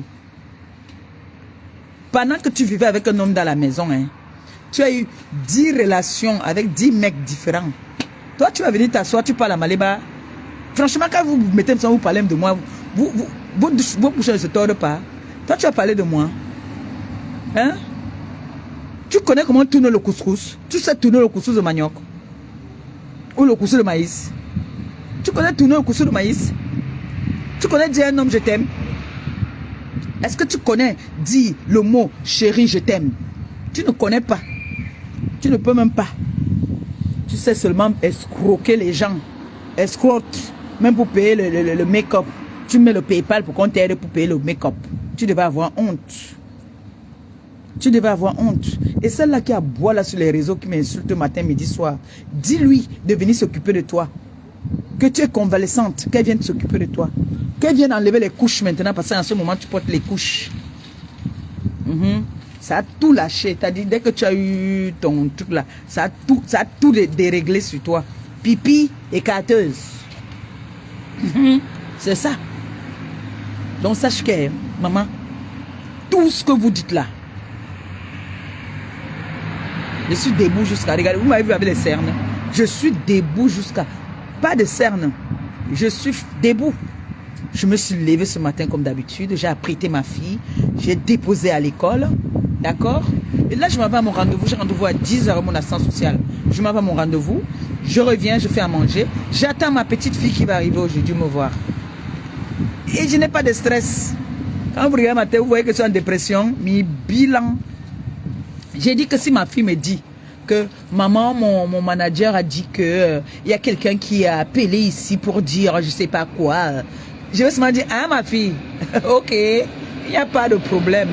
Pendant que tu vivais avec un homme dans la maison, hein, tu as eu 10 relations avec 10 mecs différents. Toi, tu vas venir t'asseoir, tu parles à Maliba. Franchement, quand vous mettez ça, vous parlez de moi, vos bouches ne se tordent pas. Toi, tu vas parler de moi. Hein? Tu connais comment tourner le couscous? Tu sais tourner le couscous de manioc? Ou le couscous de maïs? Tu connais tourner le couscous de maïs? Tu connais dire à un homme je t'aime? Est-ce que tu connais dire le mot chérie je t'aime? Tu ne connais pas. Tu ne peux même pas. Tu sais seulement escroquer les gens. Escroque. Même pour payer le make-up. Tu mets le PayPal pour qu'on t'aide pour payer le make-up. Tu devais avoir honte. Tu devais avoir honte. Et celle-là qui aboie là sur les réseaux, qui m'insulte matin, midi, soir, dis-lui de venir s'occuper de toi. Que tu es convalescente, qu'elle vienne s'occuper de toi. Qu'elle vienne enlever les couches maintenant, parce qu'en ce moment, tu portes les couches. Ça a tout lâché. T'as dit, dès que tu as eu ton truc là, ça a tout déréglé sur toi. Pipi et carteuse. C'est ça. Donc sache que, maman, tout ce que vous dites là, je suis debout jusqu'à... Regardez, vous m'avez vu avec les cernes. Je suis debout jusqu'à... Pas de cernes. Je suis debout. Je me suis levée ce matin comme d'habitude. J'ai apprêté ma fille. J'ai déposé à l'école. D'accord? Et là, je m'en vais à mon rendez-vous. J'ai rendez-vous à 10 h à mon assistance sociale. Je m'en vais à mon rendez-vous. Je reviens, je fais à manger. J'attends ma petite fille qui va arriver aujourd'hui me voir. Et je n'ai pas de stress. Quand vous regardez ma tête, vous voyez que je suis en dépression. Mais bilan. J'ai dit que si ma fille me dit que maman, mon manager a dit que il y a quelqu'un qui a appelé ici pour dire je sais pas quoi. Je vais seulement dire, ah ma fille, ok, il n'y a pas de problème.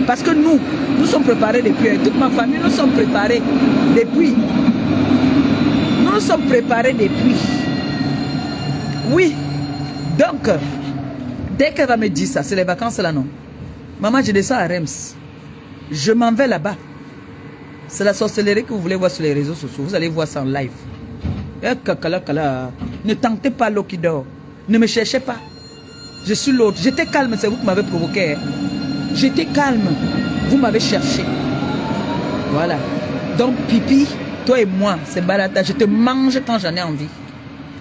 Parce que nous sommes préparés depuis, toute ma famille, nous sommes préparés depuis. Nous sommes préparés depuis. Oui. Donc, dès qu'elle va me dire ça, c'est les vacances là, non? Maman, je descends à Reims. Je m'en vais là-bas. C'est la sorcellerie que vous voulez voir sur les réseaux sociaux. Vous allez voir ça en live. Ne tentez pas l'eau qui dort. Ne me cherchez pas. Je suis l'autre. J'étais calme, c'est vous qui m'avez provoqué. J'étais calme. Vous m'avez cherché. Voilà. Donc, Pipi, toi et moi, c'est balada. Je te mange quand j'en ai envie.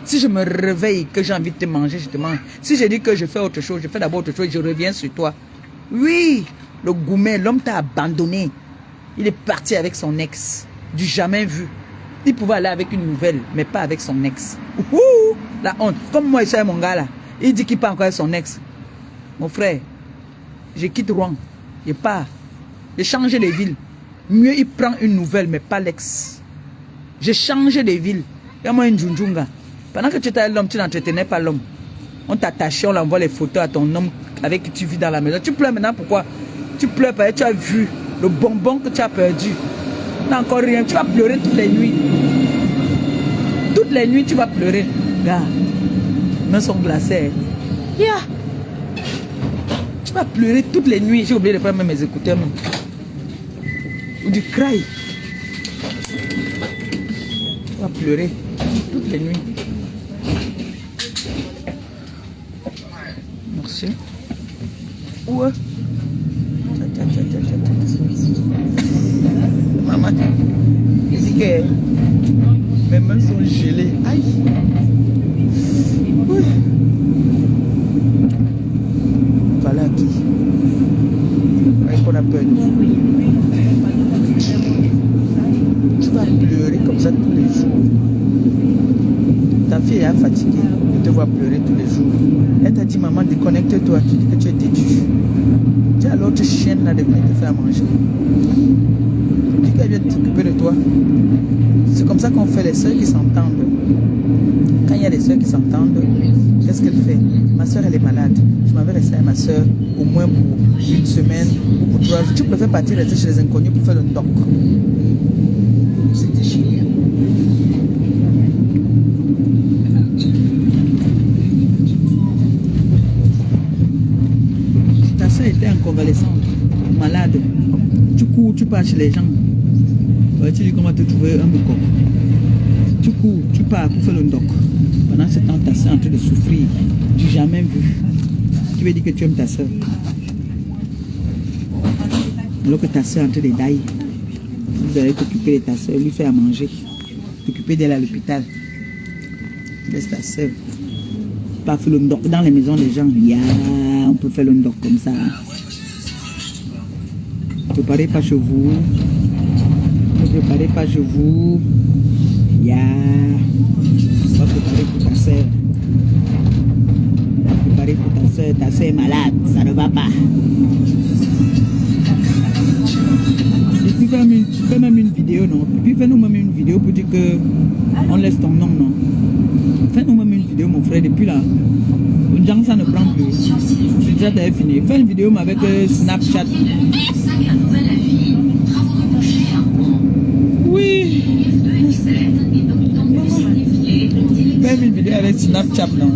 Si je me réveille, que j'ai envie de te manger, je te mange. Si je dis que je fais autre chose, je fais d'abord autre chose, je reviens sur toi. Oui, le goumet, l'homme t'a abandonné. Il est parti avec son ex. Du jamais vu. Il pouvait aller avec une nouvelle, mais pas avec son ex. Ouhou, la honte. Comme moi, je suis mon gars là. Il dit qu'il part encore avec son ex. Mon frère, je quitte Rouen. Je pars. J'ai changé de ville. Mieux, il prend une nouvelle, mais pas l'ex. J'ai changé de ville. Il y a moi une djunjunga. Pendant que tu étais l'homme, tu n'entretenais pas l'homme. On t'attachait, on envoie les photos à ton homme avec qui tu vis dans la maison. Tu pleures maintenant, pourquoi? Tu pleures parce que tu as vu le bonbon que tu as perdu. Tu n'as encore rien. Tu vas pleurer toutes les nuits. Toutes les nuits, tu vas pleurer. Regarde. Les mains sont glacées. Yeah. Tu vas pleurer toutes les nuits. J'ai oublié de prendre mes écouteurs. Même. Ou du cry. Tu vas pleurer toutes les nuits. chercher. Ouais. Maman, il dit que mes mains sont gelées. Aïe. Oui. Voilà qui. Qu'on a peur. Tu vas pleurer comme ça tous les jours. Ta fille est fatiguée. Elle te voit pleurer tous les jours. Elle t'a dit, maman, déconnecte-toi. Tu dis que tu es têtu. Tu as l'autre chienne là de venir te faire manger. Tu dis qu'elle vient t'occuper de toi. C'est comme ça qu'on fait les soeurs qui s'entendent. Quand il y a des soeurs qui s'entendent, qu'est-ce qu'elle fait? Ma soeur, elle est malade. Je m'avais laissé à ma soeur au moins pour une semaine ou pour 3 jours. Tu préfères partir rester chez les inconnus pour faire le doc. Ta soeur était en convalescence, malade. Tu cours, tu pars chez les gens. Tu dis comment te trouver un boucon. Tu cours, tu pars pour faire le doc. Pendant ce temps, ta soeur est en train de souffrir. Tu n'as jamais vu. Tu veux dire que tu aimes ta soeur. Alors que ta soeur est en train de dailler. Vous allez t'occuper de ta soeur, lui faire à manger. T'occuper d'elle à l'hôpital. Laisse ta soeur. Pas faire le doc dans les maisons des gens. On peut faire le doc comme ça. Ne préparez pas chez vous. Ne préparez pas chez vous. On va préparer pour ta soeur. Préparer pour ta soeur est malade, ça ne va pas. Et puis fais même une vidéo, non? Puis fais-nous même une vidéo pour dire que on laisse ton nom, non? Fais-nous même une vidéo, mon frère, depuis là. Le gens, ça ne prend plus. C'est déjà fini. Fais une vidéo avec Snapchat. Oui. Fais une vidéo avec Snapchat, non?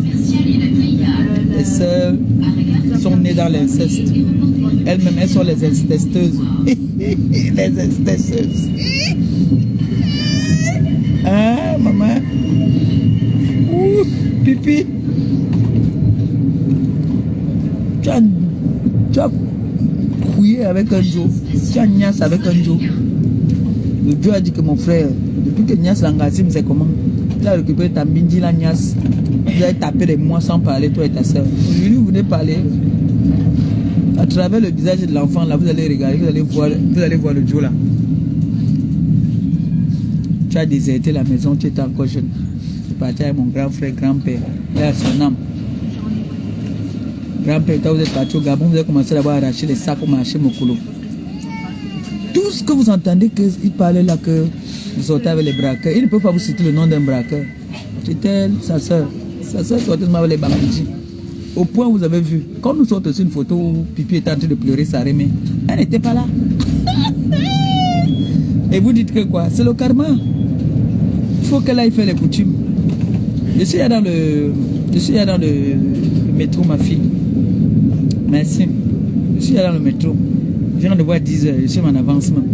Les sœurs sont nées dans l'inceste. Elles-mêmes, elles sont les incesteuses. Les incesteuses. Ah, maman. Ouh, pipi. Tu as couillé avec un Joe. Tu as niasse avec un Joe. Le Joe a dit que mon frère, depuis que Nias l'engasim, c'est comment? Tu as récupéré ta bindi, la Nias. Vous avez tapé des mois sans parler, toi et ta soeur. Aujourd'hui, vous venez parler. À travers le visage de l'enfant, là, vous allez regarder, vous allez voir le Joe là. Tu as déserté la maison, tu étais encore jeune. Tu es parti avec mon grand frère, grand-père, et à son âme. Grand-père, quand vous êtes parti au Gabon, vous avez commencé d'abord à arracher les sacs pour marcher Mokolo. Tout ce que vous entendez qu'il parlait là, que vous sortez avec les braqueurs, il ne peut pas vous citer le nom d'un braqueur. C'était sa soeur. Sa soeur sortait avec les bambidji. Au point où vous avez vu, quand nous sortons sur une photo où Pipi était en train de pleurer sa remée, elle n'était pas là. Et vous dites que quoi? C'est le karma. Il faut qu'elle aille faire les coutumes. Je suis là dans le métro, ma fille. Merci. Je suis là dans le métro. Je viens de voir 10 heures. Je suis en avancement.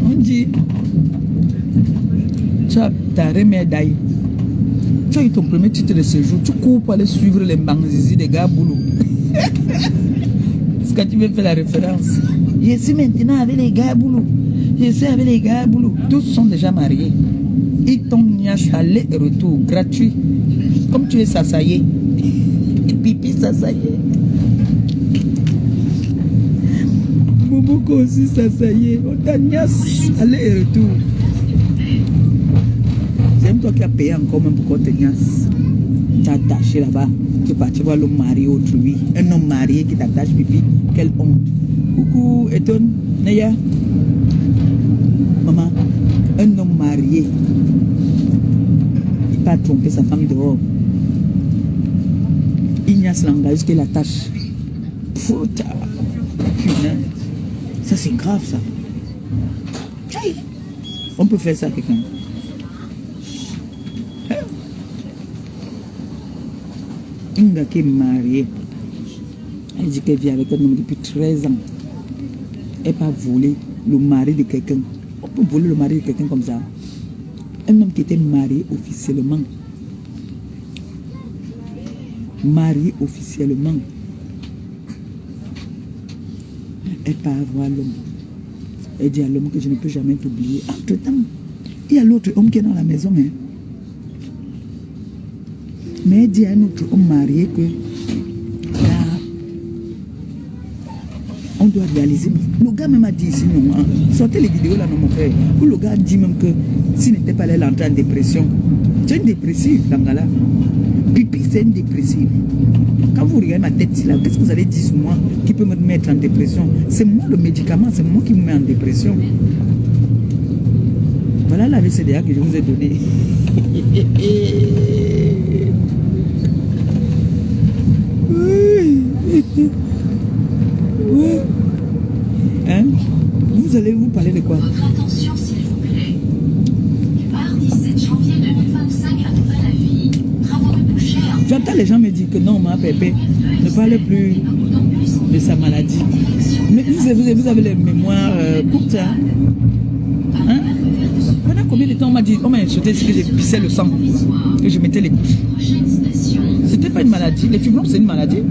On dit, tu as ta remède d'ail. Tu as eu ton premier titre de séjour. Tu cours pour aller suivre les bangzizi des gars boulot. Est-ce que tu veux faire la référence? Je suis maintenant avec les gars boulot. Je suis avec les gars boulot. Tous sont déjà mariés. Ils t'ont niasse aller et retour gratuit. Comme tu es sasaillé. Et Pipi sasaillé. Boubouko aussi sasaillé. On t'a niasse aller et retour. C'est même toi qui as payé encore même pour qu'on te niasse. Tu as attaché là-bas. Tu es parti voir l'homme marié autrui. Un homme marié qui t'attache Pipi. Quelle honte. Coucou, Eton, Neya. Maman, un homme marié, il pas tromper sa femme dehors. Ignace Langage qui l'attache. Putain. Ça c'est grave ça. On peut faire ça à quelqu'un. Une gars qui est mariée. Elle dit qu'elle vit avec un homme depuis 13 ans. et pas voler le mari de quelqu'un. On peut voler le mari de quelqu'un comme ça. Un homme qui était marié officiellement. Marié officiellement. Elle part voir l'homme. Elle dit à l'homme que je ne peux jamais t'oublier. Entre-temps, il y a l'autre homme qui est dans la maison. Hein. Mais elle dit à un autre homme marié que là, on doit réaliser. Le gars même a dit ici, non, hein, sortez les vidéos là, non, mon frère. Où le gars dit même que s'il n'était pas là, il entrait en dépression. C'est une dépressive, Tangala. Pipi, c'est une dépressive. Quand vous regardez ma tête ici, là, qu'est-ce que vous allez dire sur moi qui peut me mettre en dépression? C'est moi le médicament, c'est moi qui me mets en dépression. Voilà la VCDA que je vous ai donnée. Hein? Vous allez vous parler de quoi? Votre attention, s'il vous plaît. Du mardi 7 janvier 2025 à Nouvelle-Avis, travaux de bouchère. J'entends les gens me dire que non, ma pépé ne parle plus de sa maladie. Mais vous avez les mémoires courtes. Hein? Pendant combien de temps on m'a insulté que j'ai pissé le sang, que je mettais les couches? C'était pas une maladie. Les fibromes, c'est une maladie.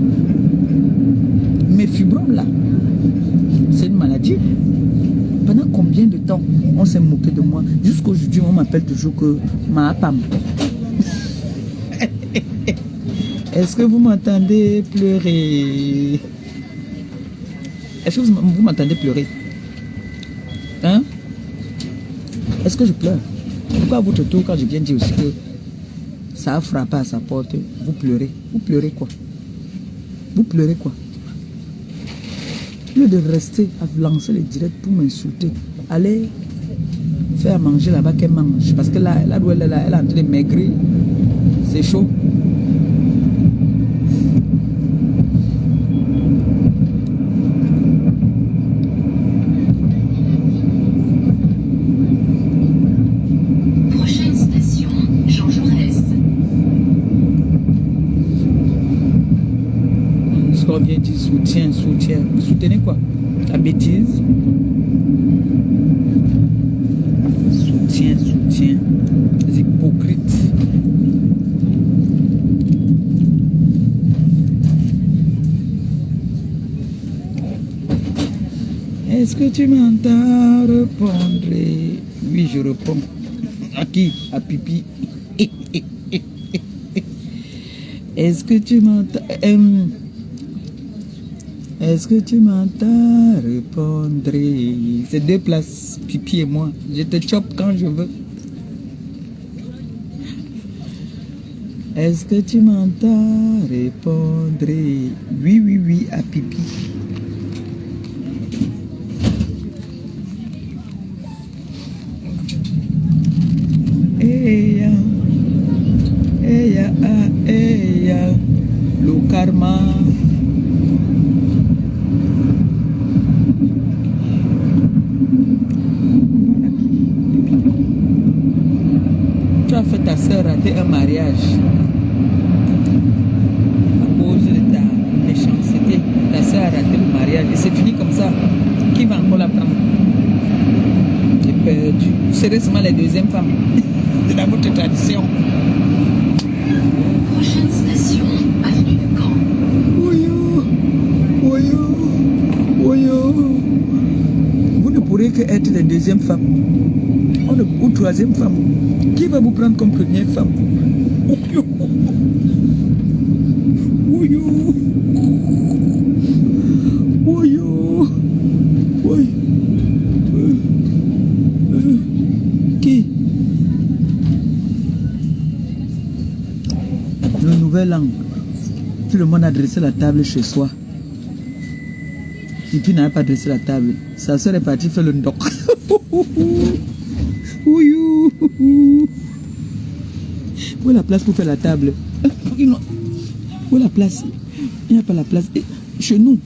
Mes fibromes là, c'est une maladie. Pendant combien de temps on s'est moqué de moi? Jusqu'aujourd'hui, on m'appelle toujours que ma pam. Est-ce que vous m'entendez pleurer? Est-ce que vous m'entendez pleurer? Hein? Est-ce que je pleure? Pourquoi à votre tour, quand je viens dire aussi que ça a frappé à sa porte, vous pleurez? Vous pleurez quoi? Vous pleurez quoi? Au lieu de rester à lancer les directs pour m'insulter, allez faire manger là-bas qu'elle mange. Parce que là, elle est en train de maigrir. C'est chaud. Prochaine station, Jean Jaurès. Ce qu'on vient dire, soutien. Vous soutenez quoi? La bêtise? Soutien. Les hypocrites. Est-ce que tu m'entends répondre? Oui, je réponds. À qui? À Pipi. Est-ce que tu m'entends? Est-ce que tu m'entends répondre? C'est 2 places, Pipi et moi. Je te chope quand je veux. Est-ce que tu m'entends répondre? Oui, à Pipi. Le karma. Tu as fait ta soeur rater un mariage à cause de ta méchanceté. Ta soeur a raté le mariage et c'est fini comme ça. Qui va encore la prendre? J'ai perdu. Vous serez seulement les deuxièmes femmes de la votre tradition. Prochaine station, avenue de Caen. Vous ne pourrez que être les deuxièmes femmes. Ou troisième femme. Qui va vous prendre comme première femme? Qui? Le nouvel an. Tout le monde a dressé la table chez soi. Et puis n'a pas dressé la table. Sa soeur est partie faire le ndoc. Où est la place pour faire la table? Où est la place? Il n'y a pas la place. Et chez nous,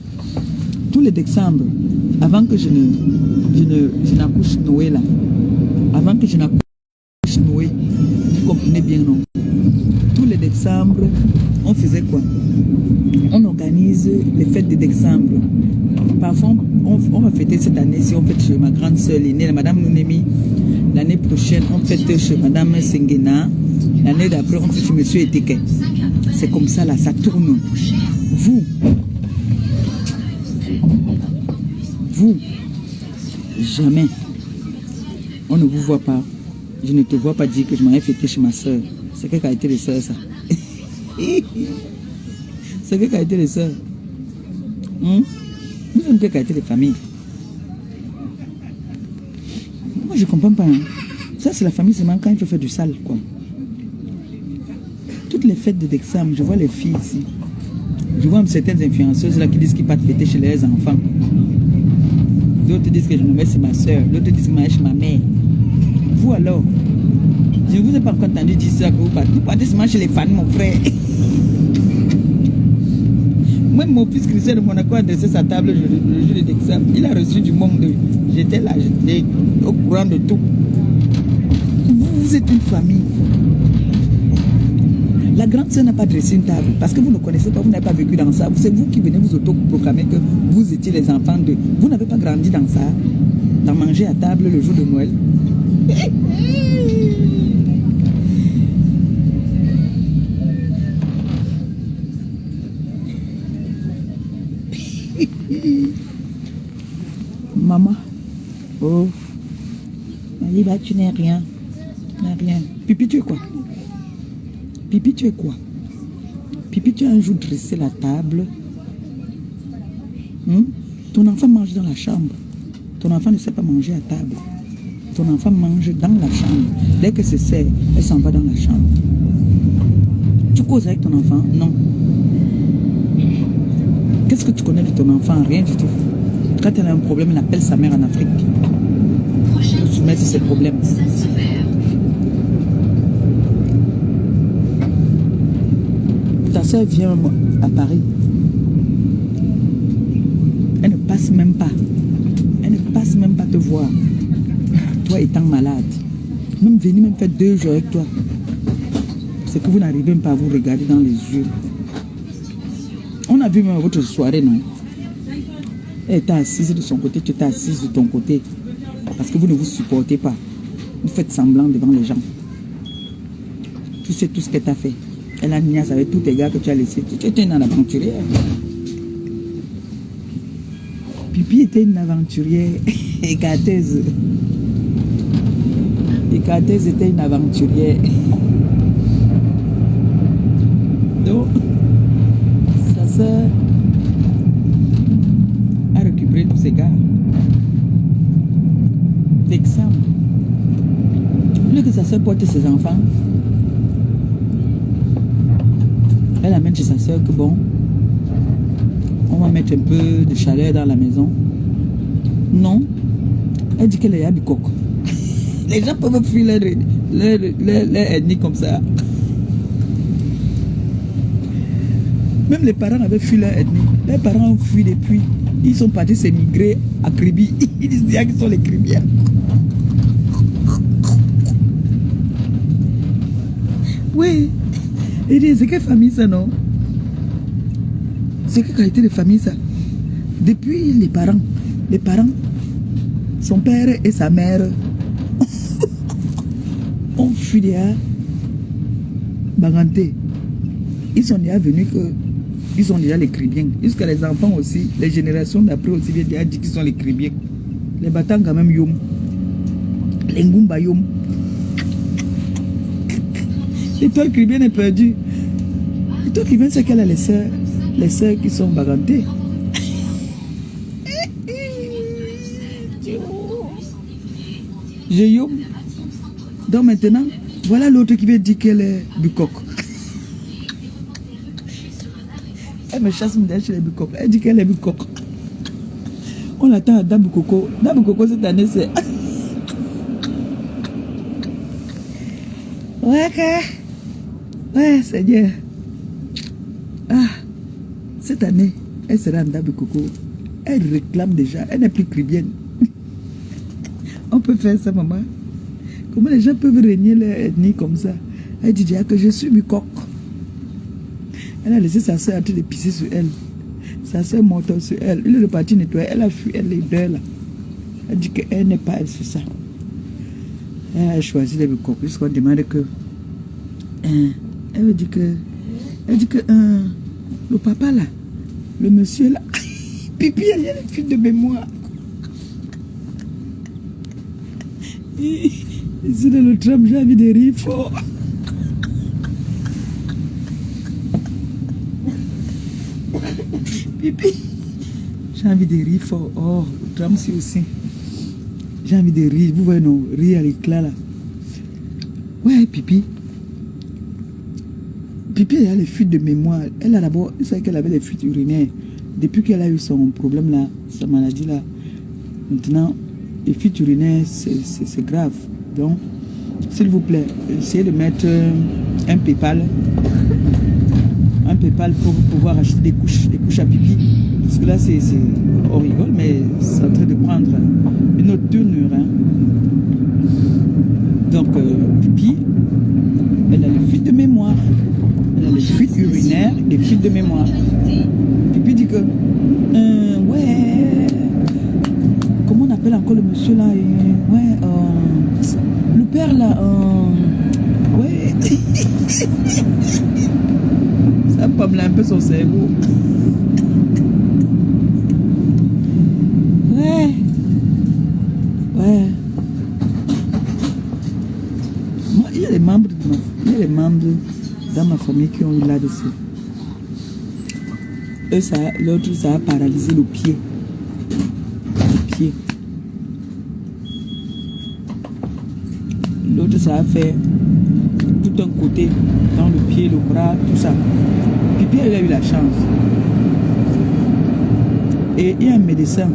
tous les décembre, avant que je n'accouche Noé là, avant que je n'accouche Noé, vous comprenez bien, non? Tous les décembre, on faisait quoi? On organise les fêtes de décembre. Parfois, on va fêter cette année, si on fête chez ma grande soeur l'aînée, Madame Nounemi. L'année prochaine, on fête chez Madame Sengena. L'année d'après, on fête chez Monsieur Eteke. C'est comme ça, là, ça tourne. Vous, jamais, on ne vous voit pas. Je ne te vois pas dire que je m'en ai fêté chez ma soeur. C'est quelle qualité de soeur, ça? C'est quelle qualité de soeur? Nous sommes quelle qualité de famille? Moi, je ne comprends pas. Hein. Ça, c'est la famille seulement quand il faut faire du sale, quoi. Toutes les fêtes de décembre, je vois les filles ici. Je vois certaines influenceuses là qui disent qu'ils partent fêter chez leurs enfants. D'autres disent que je me mets chez ma soeur. D'autres disent que je me mets chez ma mère. Vous alors? Je ne vous ai pas encore entendu dire ça que vous partez. Vous partez seulement chez les fans, mon frère. Même mon fils Christian de Monaco a dressé sa table le jour de décembre. Il a reçu du monde. J'étais là, j'étais au courant de tout. Vous êtes une famille. La grande sœur n'a pas dressé une table parce que vous ne connaissez pas, vous n'avez pas vécu dans ça. C'est vous qui venez vous autoproclamer que vous étiez les enfants de... Vous n'avez pas grandi dans ça, dans manger à table le jour de Noël. Maman, oh, Maliba, tu n'es rien. Tu n'es rien. Pipi, tu es quoi? Pipi, tu es quoi? Pipi, tu as un jour dressé la table. Ton enfant mange dans la chambre. Ton enfant ne sait pas manger à table. Ton enfant mange dans la chambre. Dès que c'est sert, elle s'en va dans la chambre. Tu causes avec ton enfant? Non. Qu'est-ce que tu connais de ton enfant? Rien du tout. Quand elle a un problème, elle appelle sa mère en Afrique pour soumettre ses problèmes. Ta soeur vient à Paris. Elle ne passe même pas. Elle ne passe même pas te voir. Toi étant malade. Même venir même faire 2 jours avec toi. C'est que vous n'arrivez même pas à vous regarder dans les yeux. On a vu même votre soirée, non? Elle était assise de son côté, tu étais assise de ton côté. Parce que vous ne vous supportez pas. Vous faites semblant devant les gens. Tu sais tout ce qu'elle t'a fait. Elle a niaise avec tous tes gars que tu as laissés. Tu étais une aventurière. Pipi était une aventurière. Et Katez était une aventurière. Donc, sa soeur a récupéré tous ces gars. Décembre. Au lieu que sa soeur porte ses enfants, elle amène chez sa soeur que bon, on va mettre un peu de chaleur dans la maison. Non, elle dit qu'elle est à Bikok. Les gens peuvent fuir leur ethnie comme ça. Même les parents avaient fui leur ethnie. Les parents ont fui depuis. Ils sont partis s'émigrer à Kribi. Ils disent déjà qu'ils sont les Kribiens. Oui. Il dit, c'est quelle famille ça, non? C'est quelle qualité de famille ça? Depuis les parents, son père et sa mère ont fui déjà Baganté. Ils sont déjà venus que ils sont déjà les Kribiens. Jusqu'à les enfants aussi, les générations d'après aussi viennent déjà dire qu'ils sont les Kribiens. Les Batans quand même yom. Les Ngumba yom. Et toi, le Kribien est perdu. Et toi, le Kribien, c'est qu'elle a les sœurs qui sont Baganté. Je yom. Donc maintenant, voilà l'autre qui veut dire qu'elle est Bukok. Elle me chasse chez les Bukok. Elle dit qu'elle est Bukok. On l'attend à Dabukoko. Dabukoko cette année c'est... Ouais, Seigneur. Ah, cette année, elle sera en Dabukoko. Elle réclame déjà. Elle n'est plus Kribienne. On peut faire ça, maman. Comment les gens peuvent régner leur ethnie comme ça? Elle dit déjà que je suis Bukok. Elle a laissé sa soeur en train de pisser sur elle. Sa sœur morte sur elle. Il est reparti nettoyer. Elle a fui, elle est dehors là. Elle dit qu'elle n'est pas, elle fait ça. Elle a choisi les copies parce qu'on demande que. Elle dit que. Elle dit que. Le papa là. Le monsieur là. Pipi, il y a les fuites de mémoire. Ici dans le tram, j'ai envie de rire fort. Pipi. J'ai envie de rire fort. Oh, le tram c'est aussi. J'ai envie de rire. Vous voyez, non, rire à l'éclat là. Ouais, Pipi. Pipi, elle a les fuites de mémoire. Elle a d'abord, vous savez qu'elle avait les fuites urinaires. Depuis qu'elle a eu son problème là, sa maladie là, maintenant, les fuites urinaires, c'est grave. Donc, s'il vous plaît, essayez de mettre un PayPal. Un PayPal pour pouvoir acheter des couches à pipi. Parce que là, on rigole, mais c'est en train de prendre une autre tournure. Hein. Donc, pipi, elle a les fuites de mémoire. Elle a les fuites urinaires, les fuites de mémoire. Pipi dit que, ouais, comment on appelle encore le monsieur là? Ouais, le père là, ouais. Ça pâme un peu son cerveau. Ouais. Ouais. Moi, il y a des membres dans ma famille qui ont eu là-dessus. L'autre, ça a paralysé le pied. Le pied. L'autre, ça a fait tout un côté dans le pied, le bras, tout ça. Pipi, elle a eu la chance. Et il y a un médecin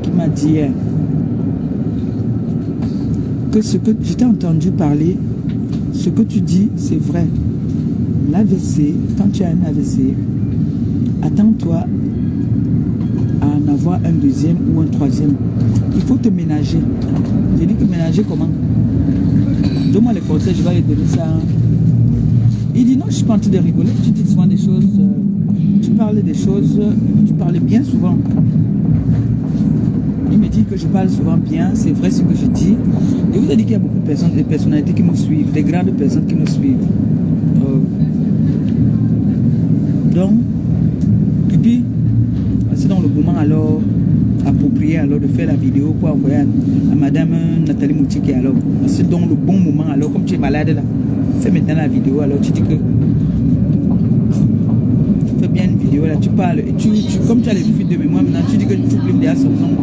qui m'a dit hier que ce que je t'ai entendu parler, ce que tu dis, c'est vrai. L'AVC, quand tu as un AVC, attends-toi à en avoir un deuxième ou un troisième. Il faut te ménager. J'ai dit que ménager comment? Donne-moi les conseils, je vais lui donner ça. Il dit non, je suis pas en train de rigoler. Tu dis souvent des choses, tu parles des choses, tu parles bien souvent. Il me dit que je parle souvent bien, c'est vrai ce que je dis. Et vous avez dit qu'il y a beaucoup de personnes, des personnalités qui me suivent, des grandes personnes qui me suivent. Donc, et puis, c'est dans le moment alors approprié alors de faire la vidéo pour envoyer à madame Nathalie Moutiki alors. C'est donc le bon moment alors, comme tu es malade là, fais maintenant la vidéo alors tu dis que fais bien une vidéo là, tu parles et tu comme tu as les fuites de mémoire maintenant, tu dis que tu oublies déjà son nom.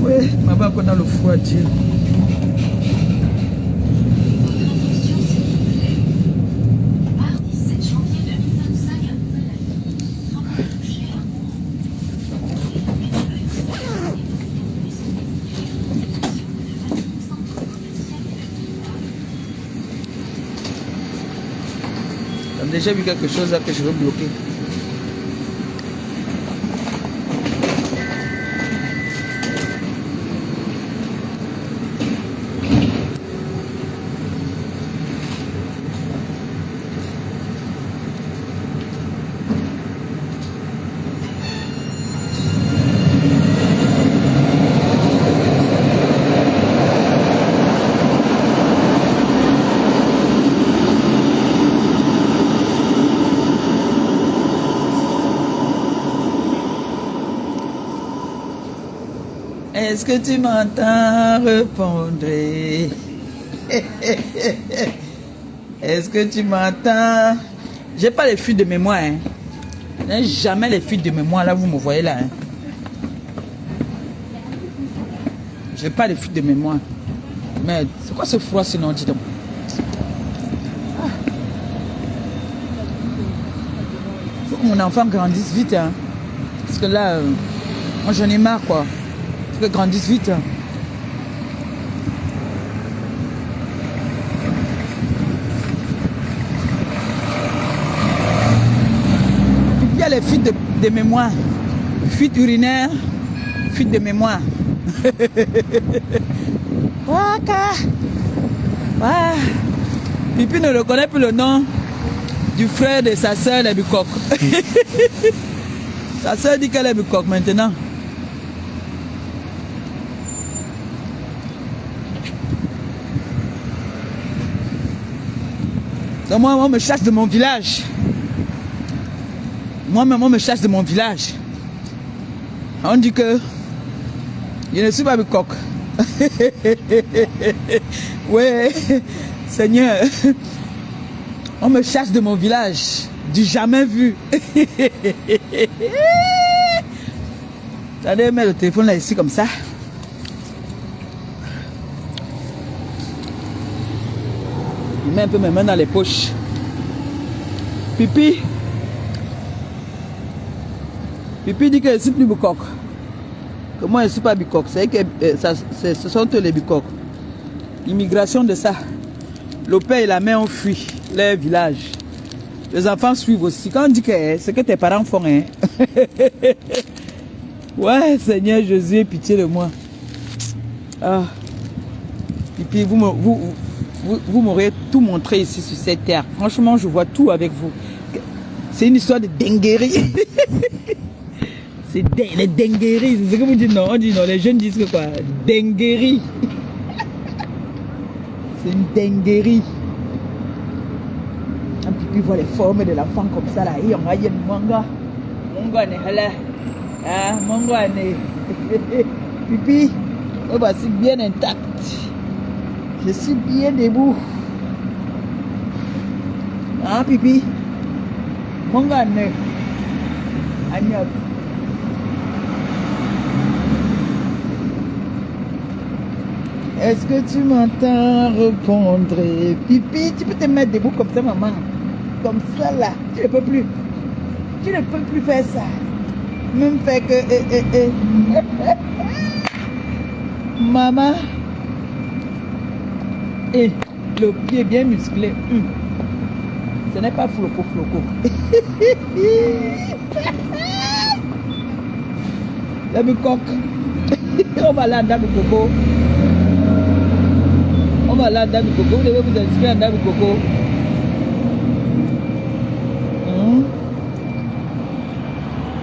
Ouais, ma bas qu'on a le froid dire. J'ai vu quelque chose là que je veux bloquer. Est-ce que tu m'entends répondre? Est-ce que tu m'entends? J'ai pas les fuites de mémoire. Hein. J'ai jamais les fuites de mémoire. Là, vous me voyez là. Hein. J'ai pas les fuites de mémoire. Mais c'est quoi ce froid sinon, dis donc? Ah. Faut que mon enfant grandisse vite. Hein. Parce que là, moi j'en ai marre quoi. Que grandissent vite. Et puis il y a les fuites de mémoire, fuite urinaire, fuite de mémoire. Waka. Ah. Pipi ne reconnaît plus le nom du frère de sa soeur, les bicoques. Sa soeur dit qu'elle est bicoque maintenant. Donc moi, on me chasse de mon village. Moi-même, on me chasse de mon village. On dit que je ne suis pas bicoque. Oui, Seigneur. On me chasse de mon village. Du jamais vu. Attendez, mettre le téléphone là ici comme ça. Je mets un peu mes mains dans les poches. Pipi. Pipi dit que je ne suis plus bicoque. Que moi je ne suis pas bicoque. C'est que ce sont eux les bicoques. Immigration de ça. Le père et la mère ont fui leur village. Les enfants suivent aussi. Quand on dit que c'est que tes parents font, hein. Ouais, Seigneur Jésus, aie pitié de moi. Ah. Et puis vous m'aurez tout montré ici sur cette terre. Franchement, je vois tout avec vous. C'est une histoire de dinguerie. C'est les dingueries. C'est ce que vous dites, non? On dit non. Les jeunes disent que quoi? Dinguerie. C'est une dinguerie. Un petit peu voir les formes de l'enfant comme ça là. Et on a une manga. Manga ne hala. Ah, manga ne. Pipi. Oh bah c'est bien intact. Je suis bien debout. Ah pipi. Manga ne. Agnop. Est-ce que tu m'entends répondre? Pipi, tu peux te mettre debout comme ça, maman. Comme ça, là. Tu ne peux plus. Tu ne peux plus faire ça. Même faire que... Maman. Et le pied bien musclé. Ce n'est pas floco. La bicoque. On va là, dans le coco. On va là, Dame Coco. Vous devez vous inscrire à Dame Coco.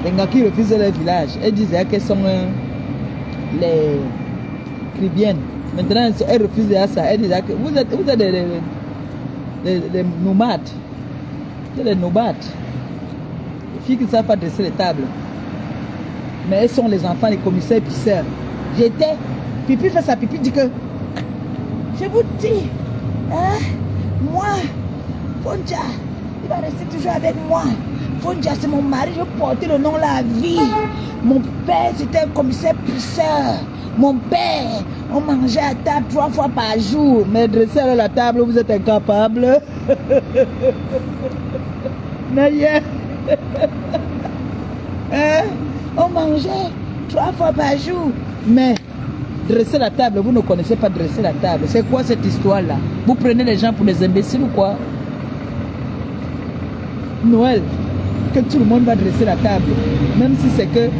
Les gars qui refusent leur village, elles disaient qu'elles sont les Cribiennes. Maintenant, elles refusent ça. Elles disaient que vous êtes des nomades. Vous êtes des nomades. Les filles qui ne savent pas dresser les tables. Mais elles sont les enfants, les commissaires pisseurs. J'étais. Pipi fait ça. Pipi dit que. Je vous dis, hein, moi, Fonja, il va rester toujours avec moi. Fonja, c'est mon mari, je portais le nom la vie. Mon père, c'était un commissaire pisseur. Mon père, on mangeait à table 3 fois par jour. Mais dresser à la table, vous êtes incapable. Naïe. Hein? On mangeait 3 fois par jour. Mais dresser la table, vous ne connaissez pas dresser la table. C'est quoi cette histoire-là? Vous prenez les gens pour des imbéciles ou quoi? Noël, que tout le monde va dresser la table. Même si c'est que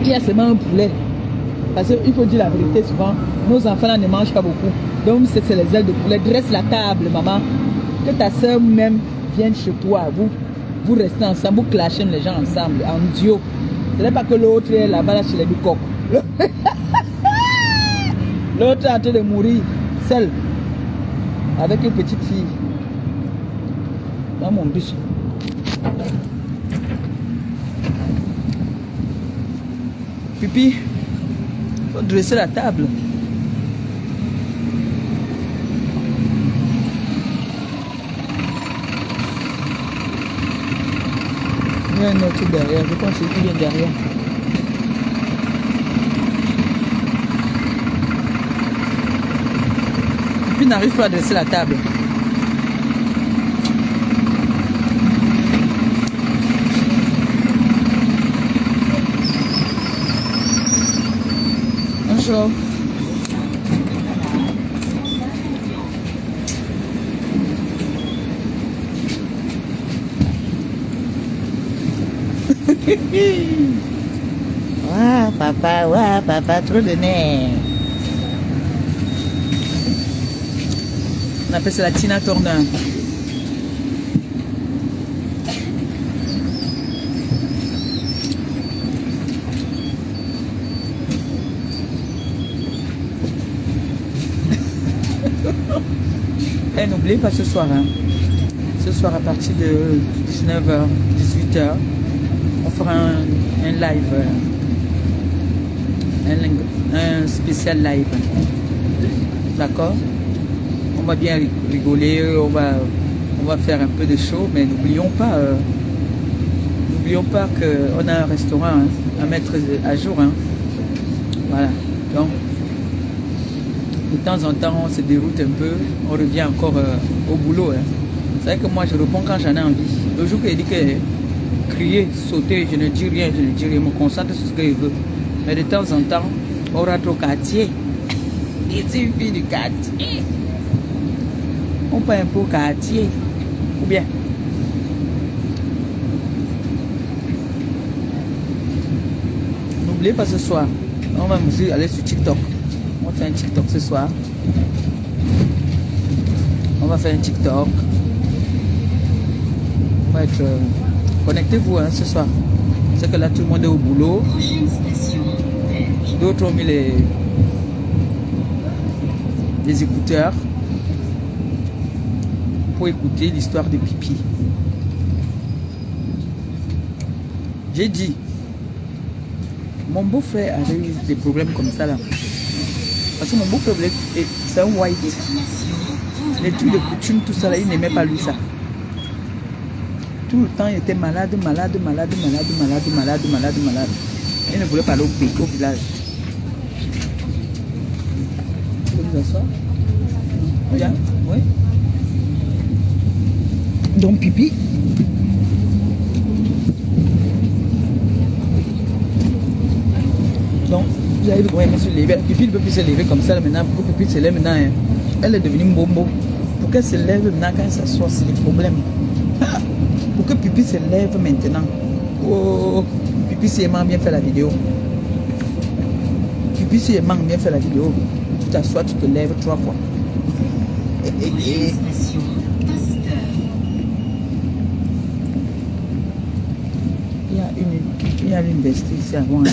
il y a seulement un poulet. Parce qu'il faut dire la vérité souvent, nos enfants là ne mangent pas beaucoup. Donc c'est les ailes de poulet. Dresse la table, maman. Que ta soeur même vienne chez toi. Vous restez ensemble, vous clashez les gens ensemble, en duo. Ce n'est pas que l'autre est là-bas chez les bicoques. L'autre est en train de mourir seul avec une petite fille dans mon bus. Pipi, faut dresser la table. Il y a un autre derrière, je pense qu'il vient derrière. Pipi n'arrive pas à dresser la table. Bonjour. Ouais, papa, trop de nerfs. On appelle ça la Tina Turner. n'oubliez pas ce soir, hein. Ce soir à partir de 19h, 18h, on fera un live, un spécial live. D'accord? On va bien rigoler, on va faire un peu de show, mais n'oublions pas qu'on a un restaurant, hein, à mettre à jour. Hein. Voilà. Donc, de temps en temps, on se déroute un peu, on revient encore au boulot. Hein. C'est vrai que moi, je réponds quand j'en ai envie. Le jour que je dis que crier, sauter, je ne dis rien, je me concentre sur ce que je veux. Mais de temps en temps, on rentre au quartier. Et c'est une fille du quartier. On peut un peu au quartier. Ou bien. N'oubliez pas ce soir. On va aussi aller sur TikTok. On va faire un TikTok ce soir. On va faire un TikTok. On va être... Connectez-vous hein, ce soir. C'est que là, tout le monde est au boulot. D'autres ont mis les écouteurs pour écouter l'histoire de Pipi. J'ai dit, mon beau-frère avait eu des problèmes comme ça là. Parce que mon beau-frère, c'est un white. Les trucs de coutume, tout ça là, il n'aimait pas lui ça. Tout le temps, il était malade. Il ne voulait pas aller au pays, au village. Tu peux vous asseoir? Regarde, oui. Donc, Pipi. Donc, vous avez vu comment elle se lever. Pipi ne peut plus se lever comme ça là, maintenant. Pour que Pipi se lève maintenant, hein. Elle est devenue mbombo. Pour qu'elle se lève maintenant quand elle s'assoit, c'est le problème. Pour que Pipi se lève maintenant. Oh, Pipi c'est aimant bien faire la vidéo. Pipi c'est aimant bien faire la vidéo. Tu t'assois, tu te lèves 3 fois. Il y a une bestie ici avant.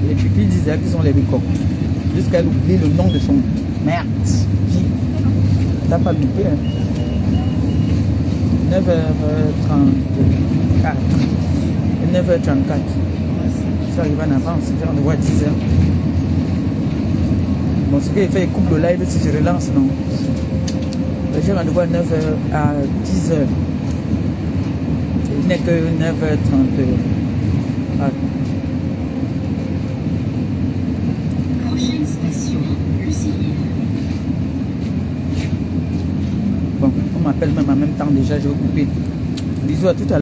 Les pupilles disaient qu'ils sont les bicoques. Jusqu'à oublier le nom de son merde. T'as pas loupé, hein? 9h34. 9h34. Ça arrive en avance, j'ai rendez-vous à 10h. Bon, ce qu'il fait, il coupe le live si je relance, non? J'ai rendez-vous à 9h à 10h. Il n'est que 9h30. Prochaine station, Lucille. Bon, on m'appelle même en même temps déjà, je vais couper. Bisous à tout à l'heure.